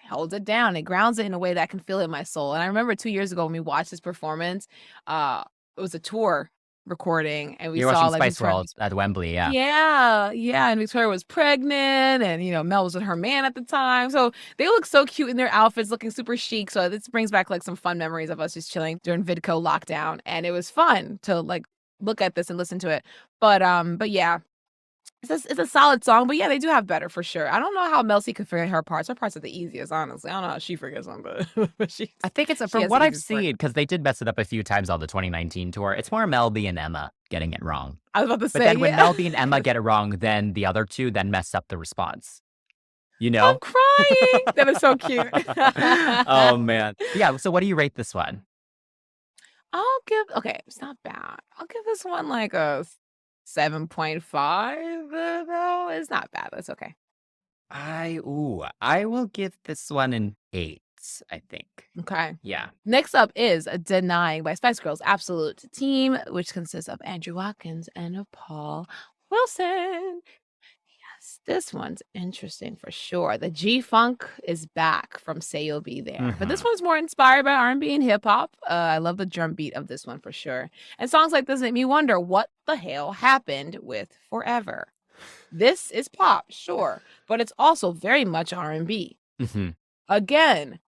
holds it down. It grounds it in a way that I can feel it in my soul. And I remember 2 years ago when we watched this performance, it was a tour recording, and You're saw watching like Spiceworld at Wembley, yeah, and Victoria was pregnant, and Mel was with her man at the time, so they look so cute in their outfits, looking super chic. So this brings back like some fun memories of us just chilling during VidCo lockdown, and it was fun to like look at this and listen to it. But yeah. It's a solid song, but yeah, they do have better for sure. I don't know how Mel C could forget her parts. Her parts are the easiest, honestly. I don't know how she forgets them, but I think it's from what I've seen, because they did mess it up a few times on the 2019 tour. It's more Mel B and Emma getting it wrong. I was about to say, but then when Mel B and Emma get it wrong, then the other two then mess up the response. you I'm know? crying. That is so cute. Oh, man. Yeah, so what do you rate this one? Okay, it's not bad. I'll give this one like a 7.5 though. It's not bad. That's okay. I will give this one an 8, I think. Okay. Yeah. Next up is Denying by Spice Girls Absolute Team, which consists of Andrew Watkins and Paul Wilson. Yes, this one's interesting for sure. The G-Funk is back from Say You'll Be There. But this one's more inspired by R&B and hip-hop. I love the drum beat of this one for sure. And songs like this make me wonder what the hell happened with Forever. This is pop, sure, but it's also very much R&B. Again,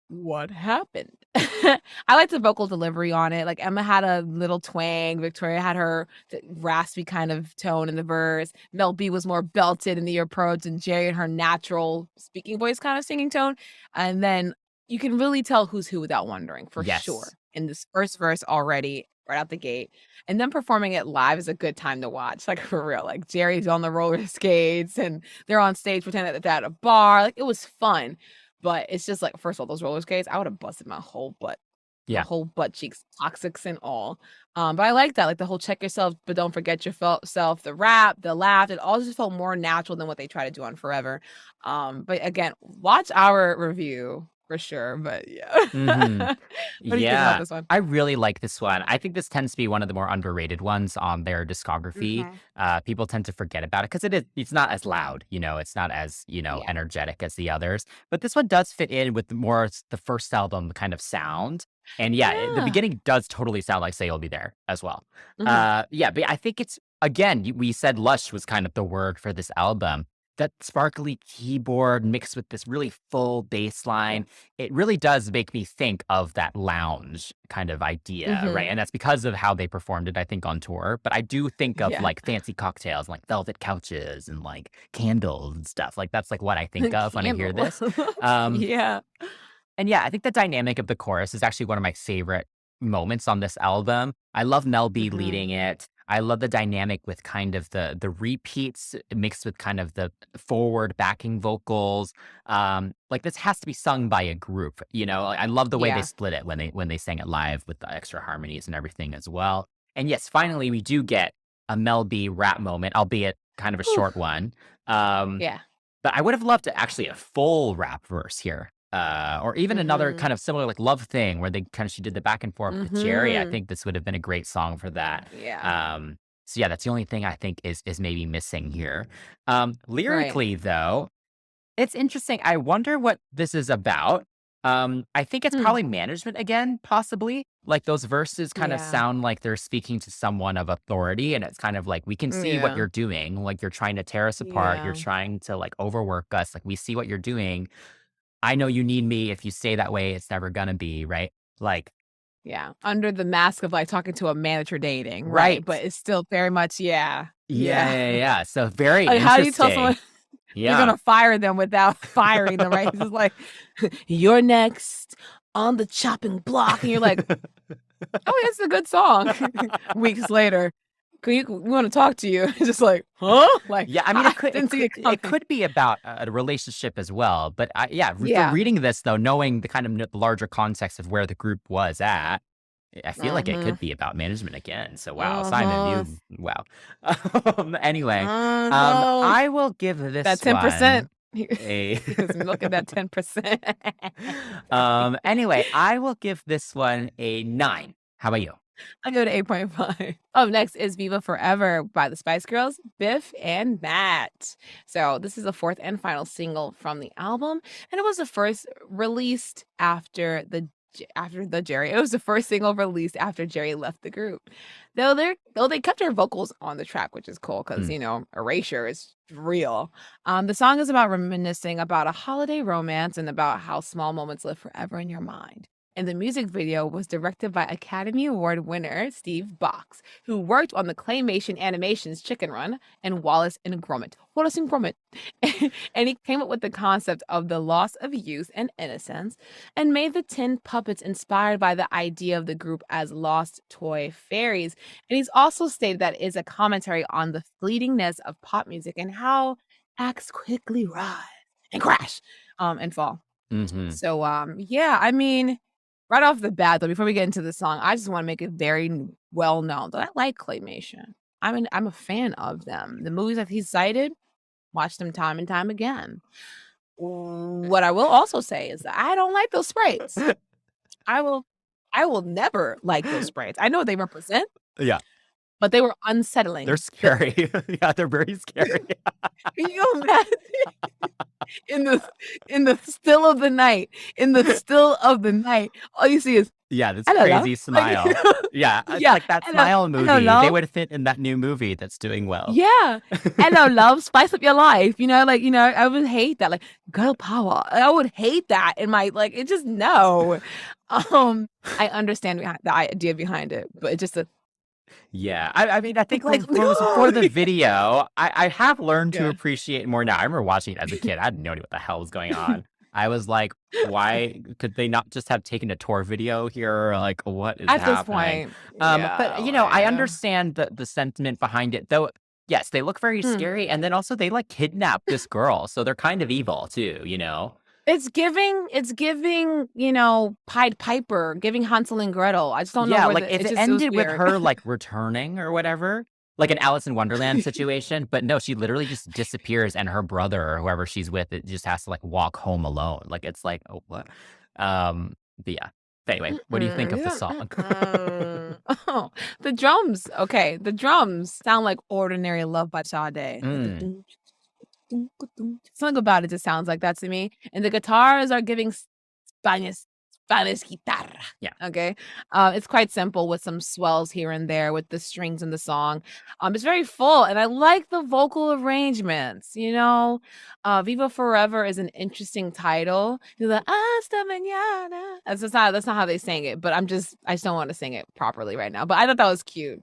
what happened? I like the vocal delivery on it. Like Emma had a little twang, Victoria had her raspy kind of tone in the verse. Mel B was more belted in the approach, and Jerry had her natural speaking voice kind of singing tone. And then you can really tell who's who without wondering, for sure. In this first verse already, right out the gate. And then performing it live is a good time to watch, like for real. Like Jerry's on the roller skates and they're on stage pretending that they're at a bar. Like it was fun. But it's just like, first of all, those roller skates, I would have busted my whole butt. Yeah. My whole butt cheeks, toxics and all. But I like that. Like the whole check yourself, but don't forget yourself, the rap, the laugh. It all just felt more natural than what they try to do on Forever. But again, watch our review for sure. But yeah. What do you think about this one? I really like this one. I think this tends to be one of the more underrated ones on their discography. People tend to forget about it because it's not as loud, it's not as, energetic as the others. But this one does fit in with more the first album kind of sound. And the beginning does totally sound like Say You'll Be There as well. But I think it's, again, we said lush was kind of the word for this album. That sparkly keyboard mixed with this really full bass line, it really does make me think of that lounge kind of idea, right? And that's because of how they performed it, I think, on tour. But I do think of like fancy cocktails, like velvet couches and like candles and stuff. Like that's like what I think of when I hear this. And I think the dynamic of the chorus is actually one of my favorite moments on this album. I love Mel B leading it. I love the dynamic with kind of the repeats mixed with kind of the forward backing vocals. Like this has to be sung by a group, I love the way they split it when they sang it live with the extra harmonies and everything as well. And yes, finally we do get a Mel B rap moment, albeit kind of a short one. But I would have loved actually a full rap verse here. Or even another kind of similar like Love Thing where she did the back and forth with Jerry. I think this would have been a great song for that. So that's the only thing I think is maybe missing here. Lyrically though, it's interesting. I wonder what this is about. I think it's probably management again, possibly. Like those verses kind of sound like they're speaking to someone of authority, and it's kind of like, we can see what you're doing. Like you're trying to tear us apart. You're trying to like overwork us. Like we see what you're doing. I know you need me. If you stay that way, it's never gonna be, right? Like, under the mask of like talking to a manager dating, right? But it's still very much, So very like, interesting. how do you tell someone you're gonna fire them without firing them, right? It's just like, you're next on the chopping block, and you're like, oh, it's a good song. Weeks later, we want to talk to you. It's just like, huh? Like, I mean, it could be about a relationship as well. But for reading this though, knowing the kind of the larger context of where the group was at, I feel like it could be about management again. So wow, Simon, wow. Anyway, I will give this that 10%. Look at that 10%. Anyway, I will give this one a 9. How about you? I'll go to 8.5. Up next is Viva Forever by the Spice Girls, Biff and Matt. So this is the fourth and final single from the album, and it was the first released after the Jerry. It was the first single released after Jerry left the group. Though they kept her vocals on the track, which is cool because erasure is real. The song is about reminiscing about a holiday romance and about how small moments live forever in your mind. And the music video was directed by Academy Award winner Steve Box, who worked on the claymation animations Chicken Run and Wallace and Gromit. And he came up with the concept of the loss of youth and innocence and made the 10 puppets inspired by the idea of the group as lost toy fairies. And he's also stated that it is a commentary on the fleetingness of pop music and how acts quickly rise and crash and fall. Mm-hmm. So yeah, I mean, right off the bat though, before we get into the song, I just want to make it very well known that I like claymation. I'm a fan of them. The movies that he cited, watch them time and time again. What I will also say is that I don't like those sprites. I will never like those sprites. I know what they represent, Yeah, but they were unsettling. they're scary. Yeah, they're very scary. Can you imagine in the still of the night, all you see is Yeah, this hello, love. crazy smile. Yeah, it's Yeah, like that hello, smile hello, movie. They love. would fit in that new movie that's doing well. Yeah, hello, love, spice up your life. I would hate that. Like girl power, I would hate that in my it just no. I understand the idea behind it, but it just Yeah, I mean, I think like, for the video, I have learned to Yeah. appreciate more now. I remember watching it as a kid. I had no idea what the hell was going on. I was like, why could they not just have taken a tour video here? Like, what is at this happening? point. But I understand the sentiment behind it, though. Yes, they look very scary, and then also they like kidnap this girl, so they're kind of evil too. It's giving, Pied Piper, giving Hansel and Gretel. I just don't know Yeah, where like if it it just ended with weird. her like returning or whatever, like an Alice in Wonderland situation, but no, she literally just disappears and her brother or whoever she's with, it just has to like walk home alone. Like it's like, oh what? But yeah. Anyway, what do you think of the song? Oh, the drums. Okay, the drums sound like Ordinary Love by Sade. Something about it just sounds like that to me. And the guitars are giving Spanish guitarra. Yeah. Okay. It's quite simple with some swells here and there with the strings in the song. It's very full, and I like the vocal arrangements. Viva Forever is an interesting title. You're like, hasta mañana. That's not how they sang it, but I just don't want to sing it properly right now. But I thought that was cute.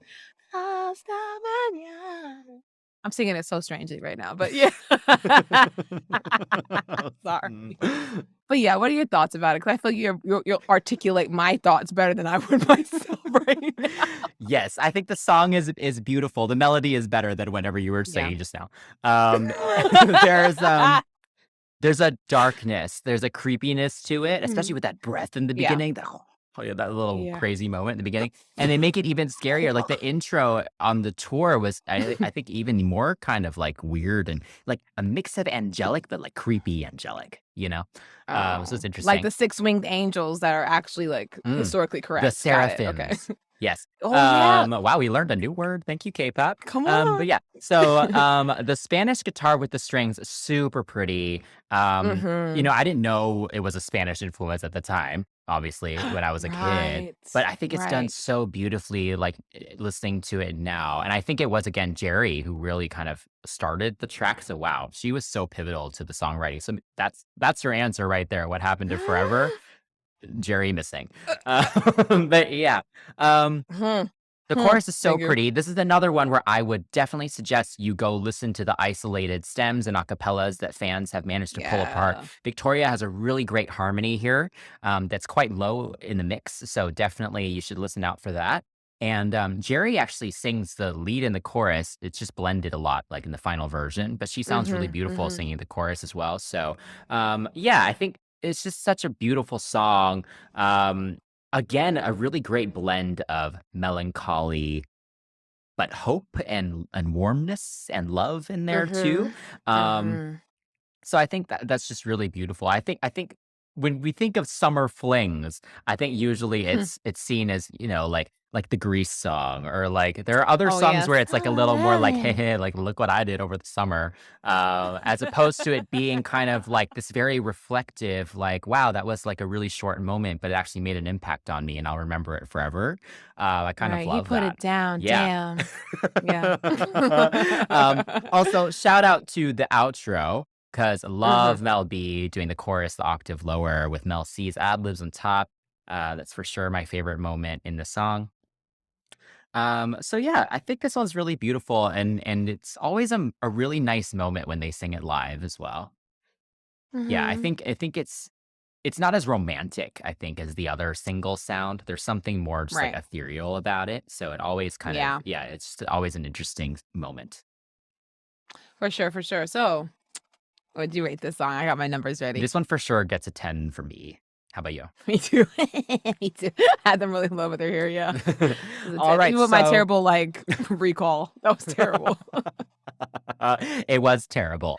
Hasta mañana. I'm singing it so strangely right now, but yeah. Sorry. But yeah, what are your thoughts about it? Because I feel you'll articulate my thoughts better than I would myself right now. Yes, I think the song is beautiful. The melody is better than whatever you were saying just now. There's a darkness, there's a creepiness to it, especially with that breath in the beginning. That little crazy moment in the beginning, and they make it even scarier. Like the intro on the tour was, I think, even more kind of like weird and like a mix of angelic, but like creepy angelic. So it's interesting. Like the 6-winged angels that are actually like historically correct. The seraphims. Okay. Yes. Oh, yeah. Wow, we learned a new word. Thank you, K-pop. Come on. But yeah, so the Spanish guitar with the strings, super pretty. I didn't know it was a Spanish influence at the time, obviously, when I was a kid. But I think it's done so beautifully, like listening to it now. And I think it was, again, Jerry who really kind of started the track. So wow, she was so pivotal to the songwriting. So that's your answer right there. What happened to Forever? Jerry missing. But yeah. The chorus is so pretty. This is another one where I would definitely suggest you go listen to the isolated stems and acapellas that fans have managed to pull apart. Victoria has a really great harmony here that's quite low in the mix. So definitely you should listen out for that. And Jerry actually sings the lead in the chorus. It's just blended a lot, like in the final version. But she sounds really beautiful singing the chorus as well. So I think it's just such a beautiful song. Again, a really great blend of melancholy, but hope and warmness and love in there too. So I think that's just really beautiful. I think when we think of summer flings, I think usually it's seen as, like the Grease song, or like there are other songs where it's like a little more like, hey, like look what I did over the summer, as opposed to it being kind of like this very reflective, like, wow, that was like a really short moment, but it actually made an impact on me and I'll remember it forever. I kind of love that. You put it down. Damn. Yeah. Also, shout out to the outro, because I love Mel B doing the chorus the octave lower with Mel C's ad-libs on top. That's for sure my favorite moment in the song. So yeah, I think this one's really beautiful, and it's always a really nice moment when they sing it live as well. Yeah, I think it's not as romantic, I think, as the other single sound. There's something more just like ethereal about it. So it always kind of it's just always an interesting moment. For sure. So Would you rate this song? I got my numbers ready. This one for sure gets a 10 for me. How about you? Me too. Me too. I had them really low with her hair, yeah. All right, Even with my so- terrible, like, recall. That was terrible. It was terrible.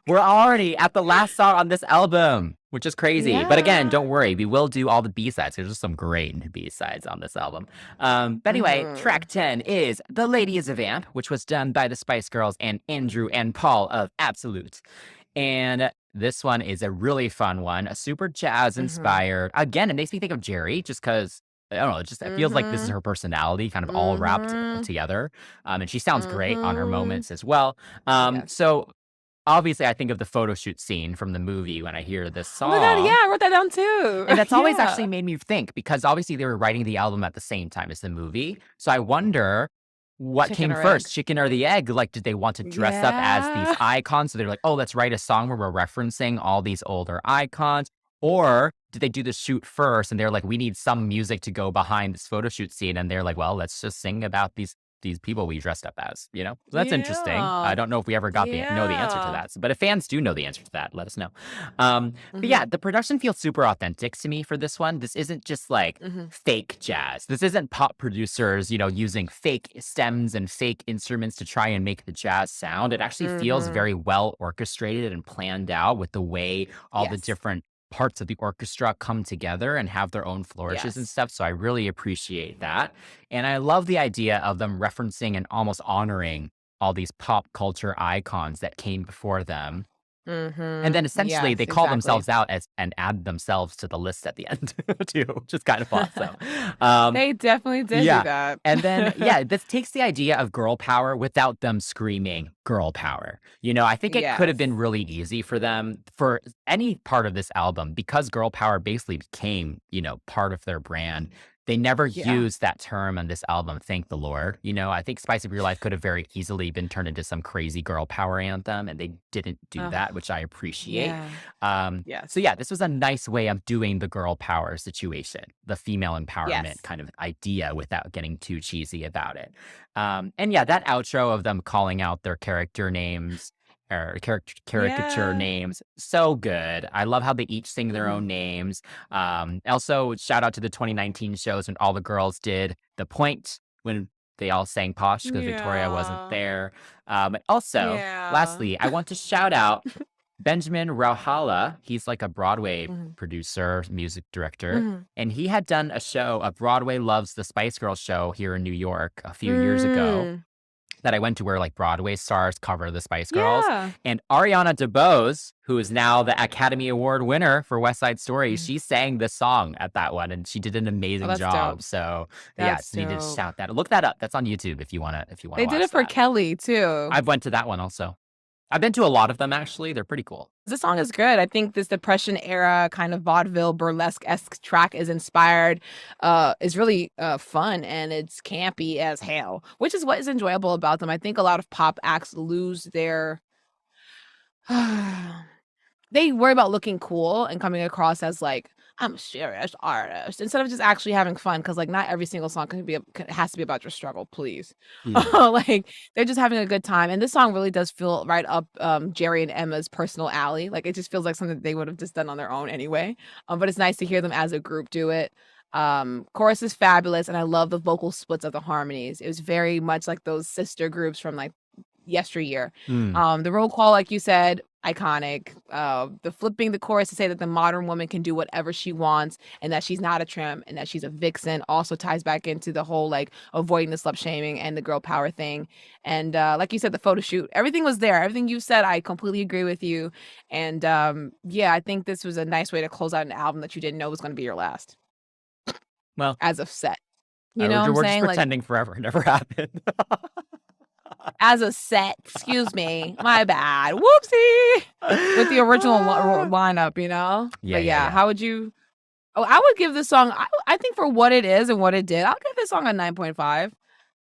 We're already at the last song on this album, which is crazy. But again, Yeah. don't worry. We will do all the B-sides. There's just some great B-sides on this album. But anyway, track 10 is The Lady Is A Vamp, which was done by the Spice Girls and Andrew and Paul of Absolute. And this one is a really fun one, a super jazz inspired. Again, it makes me think of Jerry just because, I don't know, it feels like this is her personality kind of all wrapped together. And she sounds great on her moments as well. Yes. So obviously I think of the photo shoot scene from the movie when I hear this song. Oh my God, yeah, I wrote that down too. And that's always Yeah. actually made me think, because obviously they were writing the album at the same time as the movie. So I wonder what Chicken came or first, egg? chicken or the egg? Like, did they want to dress up as these Yeah. icons? So they're like, oh, let's write a song where we're referencing all these older icons. Or did they do the shoot first and they're like, we need some music to go behind this photo shoot scene? And they're like, well, let's just sing about these people we dressed up as, you know? So that's interesting. I Yeah. don't know if we ever got know the answer to Yeah. that. But if fans do know the answer to that, let us know. But yeah, the production feels super authentic to me for this one. This isn't just like fake jazz. This isn't pop producers, you know, using fake stems and fake instruments to try and make the jazz sound. It actually feels very well orchestrated and planned out with the way all the Yes. different parts of the orchestra come together and have their own flourishes and Yes. stuff. So I really appreciate that. And I love the idea of them referencing and almost honoring all these pop culture icons that came before them. And then essentially Yes, they call exactly. themselves out as and add themselves to the list at the end too, which is kind of awesome. They definitely did yeah. do that. And then, yeah, this takes the idea of girl power without them screaming girl power. You know, I think it could have been really easy for them for any part of this album, because girl power basically became, you know, part of their brand. They never used that term on this album, thank the Lord. You know, I think Spice Up Your Life could have very easily been turned into some crazy girl power anthem, and they didn't do that, which I appreciate. So yeah, this was a nice way of doing the girl power situation, the female empowerment kind of idea without getting too cheesy about it. And yeah, that outro of them calling out their character names or caricature names, so good. I love how they each sing their own names. Also, shout out to the 2019 shows when all the girls did the point when they all sang Posh because Victoria wasn't there. Also, lastly, I want to shout out Benjamin Rauhala. He's like a Broadway producer, music director, and he had done a show, a Broadway Loves the Spice Girls show here in New York a few years ago that I went to, where like Broadway stars cover the Spice Girls. And Ariana DeBose, who is now the Academy Award winner for West Side Story, she sang this song at that one, and she did an amazing job. Dope. So That's yeah, need to shout that. Look that up. That's on YouTube if you wanna. They did it for Kelly too. I've went to that one also. I've been to a lot of them actually. They're pretty cool. This song is good. I think this Depression era kind of vaudeville burlesque-esque track is inspired, is really fun, and it's campy as hell, which is what is enjoyable about them. I think a lot of pop acts lose their they worry about looking cool and coming across as like, I'm a serious artist, instead of just actually having fun. Because like not every single song has to be about your struggle, please. Like they're just having a good time, and this song really does feel right up Jerry and Emma's personal alley. Like it just feels like something they would have just done on their own anyway. But it's nice to hear them as a group do it. Chorus is fabulous, and I love the vocal splits of the harmonies. It was very much like those sister groups from like yesteryear. The roll call, like you said, iconic. The flipping the chorus to say that the modern woman can do whatever she wants and that she's not a tramp and that she's a vixen also ties back into the whole like avoiding the slut shaming and the girl power thing. And like you said, the photo shoot, everything was there. Everything you said, I completely agree with you. And yeah, I think this was a nice way to close out an album that you didn't know was going to be your last. Well, as of set, you know, we're what I'm saying? just pretending forever it never happened. As a set, excuse me, my bad, whoopsie, with the original lineup, you know. But yeah, how would you? Oh, I would give this song. I think for what it is and what it did, I'll give this song a 9.5.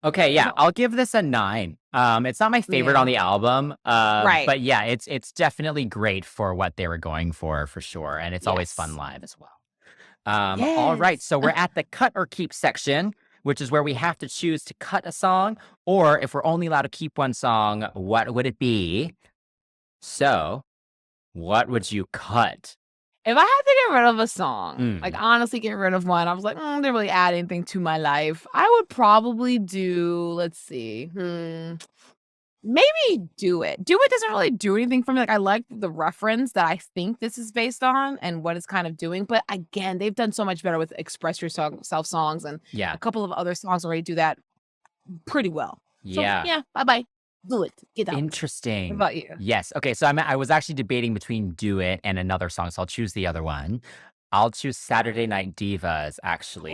Okay, yeah, I'll give this a 9. It's not my favorite on the album, right? But yeah, it's definitely great for what they were going for sure, and it's always fun live as well. All right, so we're at the cut or keep section, which is where we have to choose to cut a song, or if we're only allowed to keep one song, what would it be? So, what would you cut? If I had to get rid of a song, like honestly get rid of one, I was like, didn't really add anything to my life. I would probably do, let's see, maybe Do It. Do It doesn't really do anything for me. Like I like the reference that I think this is based on and what it's kind of doing. But again, they've done so much better with Express Yourself songs, and a couple of other songs already do that pretty well. So, bye-bye. Do It. Get out. Interesting. What about you? Yes. Okay. So I was actually debating between Do It and another song. So I'll choose the other one. I'll choose Saturday Night Divas, actually.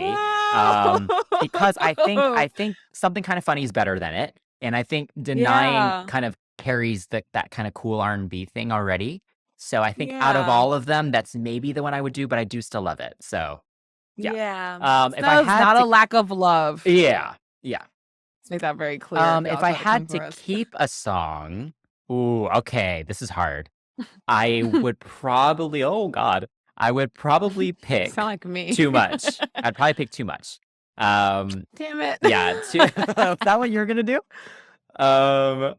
Because I think Something Kind of Funny is better than it. And I think Denying kind of carries that kind of cool R&B thing already. So I think out of all of them, that's maybe the one I would do, but I do still love it. So if I had not a lack of love. Yeah. Let's make that very clear. If I had to keep a song, okay, this is hard. I would probably, I would probably pick sound like me. Too Much. I'd probably pick Too Much. Damn it. Yeah, is that what you're gonna do? No,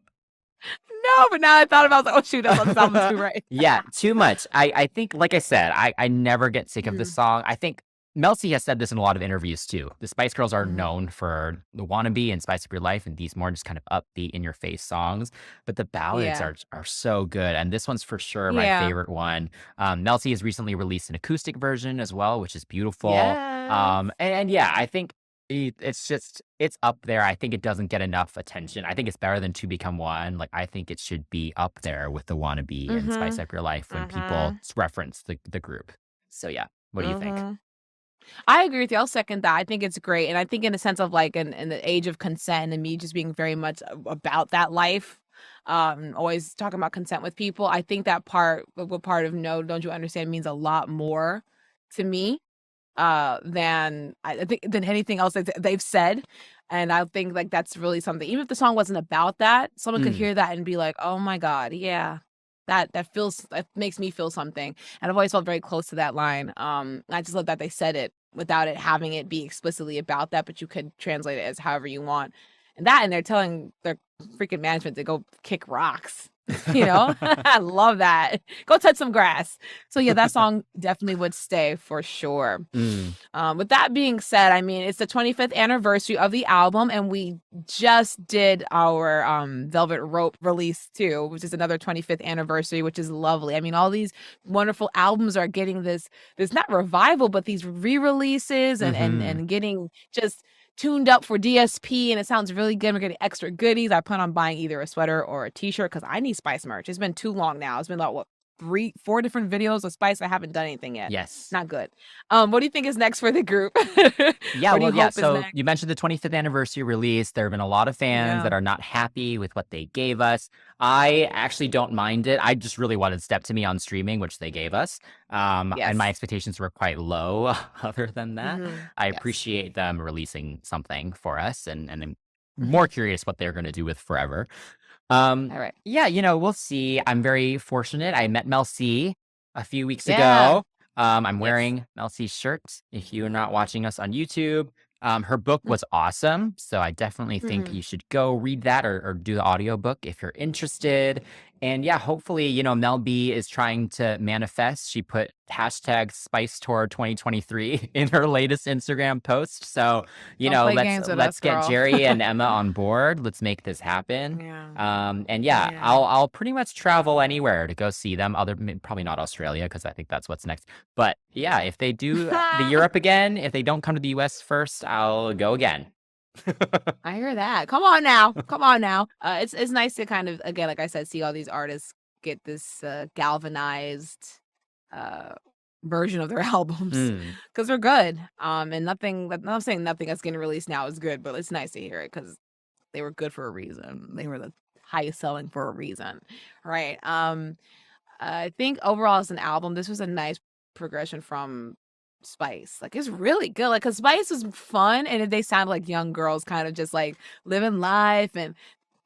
but now I thought about it, I was like, oh shoot, that's what sounds too right. Yeah, Too Much. I think, like I said, I never get sick of this song. I think Mel C has said this in a lot of interviews too. The Spice Girls are known for the Wannabe and Spice Up Your Life and these more just kind of upbeat, in your face songs. But the ballads are so good. And this one's for sure my favorite one. Mel C has recently released an acoustic version as well, which is beautiful. Yes. I think it's up there. I think it doesn't get enough attention. I think it's better than Two Become One. Like I think it should be up there with the Wannabe and Spice Up Your Life when people reference the group. So yeah, what do you think? I agree with you. I'll second that. I think it's great. And I think in the sense of like in the age of consent and me just being very much about that life, always talking about consent with people, I think that part of No, Don't You Understand means a lot more to me than anything else that they've said. And I think like that's really something. Even if the song wasn't about that, someone could hear that and be like, oh my God, yeah. That makes me feel something. And I've always felt very close to that line. I just love that they said it without it having it be explicitly about that, but you could translate it as however you want. And they're telling their freaking management to go kick rocks. I love that. Go touch some grass. So yeah, that song definitely would stay for sure. With that being said, I mean, it's the 25th anniversary of the album, and we just did our Velvet Rope release too, which is another 25th anniversary, which is lovely. I mean, all these wonderful albums are getting this not revival, but these re-releases and getting just tuned up for DSP, and it sounds really good. We're getting extra goodies. I plan on buying either a sweater or a t-shirt because I need Spice merch. It's been too long now. It's been about 4 different videos of Spice. I haven't done anything yet. Yes. Not good. What do you think is next for the group? So you mentioned the 25th anniversary release. There have been a lot of fans that are not happy with what they gave us. I actually don't mind it. I just really wanted Step to Me on streaming, which they gave us. And my expectations were quite low other than that. I appreciate them releasing something for us, and I'm more curious what they're going to do with Forever. All right. Yeah, we'll see. I'm very fortunate. I met Mel C a few weeks ago. I'm wearing Mel C's shirt. If you're not watching us on YouTube, her book was awesome. So I definitely think you should go read that or do the audiobook if you're interested. And yeah, hopefully, Mel B is trying to manifest. She put hashtag Spice Tour 2023 in her latest Instagram post. So, let's get Jerry and Emma on board. Let's make this happen. I'll pretty much travel anywhere to go see them. Probably not Australia, because I think that's what's next. But yeah, if they do the Europe again, if they don't come to the US first, I'll go again. I hear that. Come on now. It's nice to kind of, again, like I said, see all these artists get this galvanized version of their albums because they're good. And nothing, I'm saying nothing that's getting released now is good, but it's nice to hear it because they were good for a reason. They were the highest selling for a reason, right? I think overall as an album, this was a nice progression from Spice. Like, it's really good. Like, because Spice was fun and they sound like young girls kind of just like living life and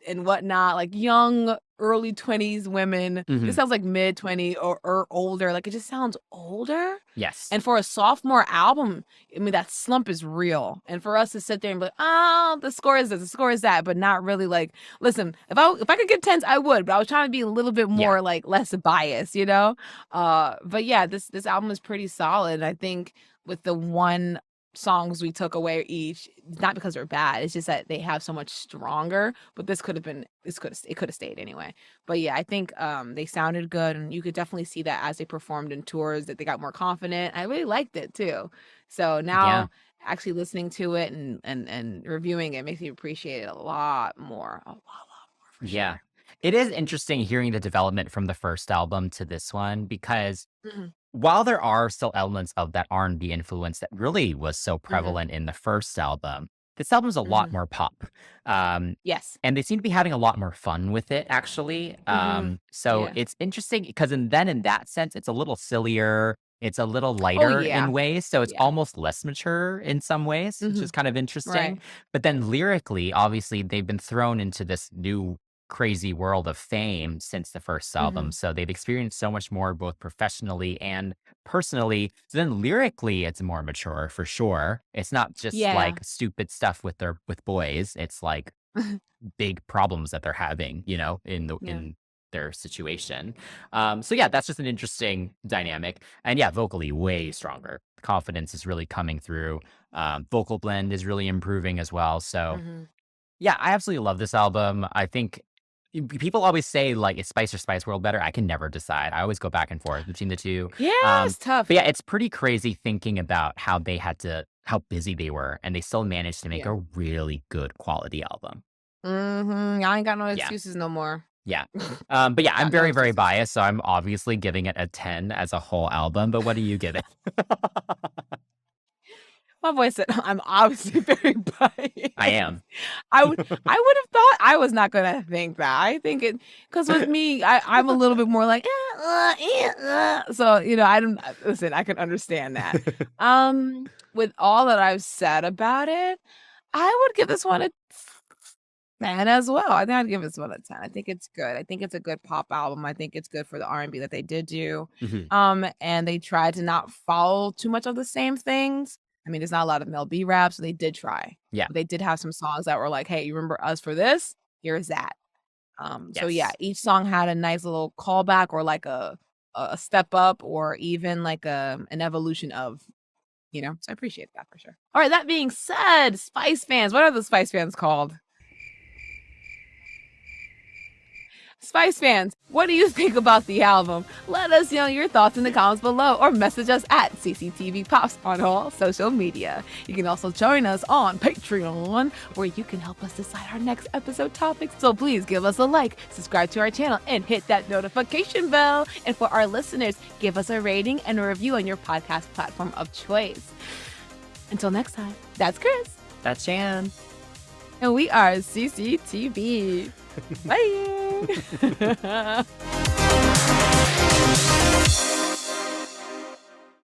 and whatnot, like young, early 20s women. This sounds like mid 20 or older. Like it just sounds older. Yes. And for a sophomore album, I mean, that slump is real. And for us to sit there and be like, oh, the score is this, the score is that, but not really like, listen, if I could give 10s, I would, but I was trying to be a little bit more like less biased, you know? But yeah, this album is pretty solid. I think with the one songs we took away each, not because they're bad, it's just that they have so much stronger, but it could have stayed anyway. But yeah, I think they sounded good, and you could definitely see that as they performed in tours that they got more confident. I really liked it too. So now actually listening to it and reviewing it makes me appreciate it a lot more for sure. It is interesting hearing the development from the first album to this one, because while there are still elements of that R&B influence that really was so prevalent in the first album, this album's a lot more pop. Yes. And they seem to be having a lot more fun with it, actually. So it's interesting because in that sense, it's a little sillier. It's a little lighter in ways. So it's almost less mature in some ways, which is kind of interesting. Right. But then lyrically, obviously, they've been thrown into this new crazy world of fame since the first album. So they've experienced so much more, both professionally and personally. So then lyrically, it's more mature for sure. It's not just like stupid stuff with boys. It's like big problems that they're having, you know, in their situation. So yeah, that's just an interesting dynamic. And yeah, vocally way stronger. Confidence is really coming through. Vocal blend is really improving as well. So yeah, I absolutely love this album. I think people always say, like, is Spice or Spiceworld better? I can never decide. I always go back and forth between the two. Yeah, it's tough. But yeah, it's pretty crazy thinking about how busy they were, and they still managed to make a really good quality album. I ain't got no excuses no more. Yeah. But yeah, I'm very, very biased, so I'm obviously giving it a 10 as a whole album. But what do you give it? My voice said, I'm obviously very biased. I am. I would have thought I was not gonna think that. I think it because with me, I'm a little bit more like, so you know, I can understand that. With all that I've said about it, I would give this one a 10 as well. I think I'd give this one a 10. I think it's good. I think it's a good pop album. I think it's good for the R&B that they did do. And they tried to not follow too much of the same things. I mean, there's not a lot of Mel B rap, so they did try. Yeah. But they did have some songs that were like, hey, you remember us for this? Here's that. So yeah, each song had a nice little callback or like a step up or even like an evolution of, you know, so I appreciate that for sure. All right, that being said, Spice fans, what are the Spice fans called? Spice fans, what do you think about the album? Let us know your thoughts in the comments below or message us at CCTV Pops on all social media. You can also join us on Patreon, where you can help us decide our next episode topics. So please give us a like, subscribe to our channel, and hit that notification bell. And for our listeners, give us a rating and a review on your podcast platform of choice. Until next time, that's Chris. That's Jan. And we are CCTV. Bye.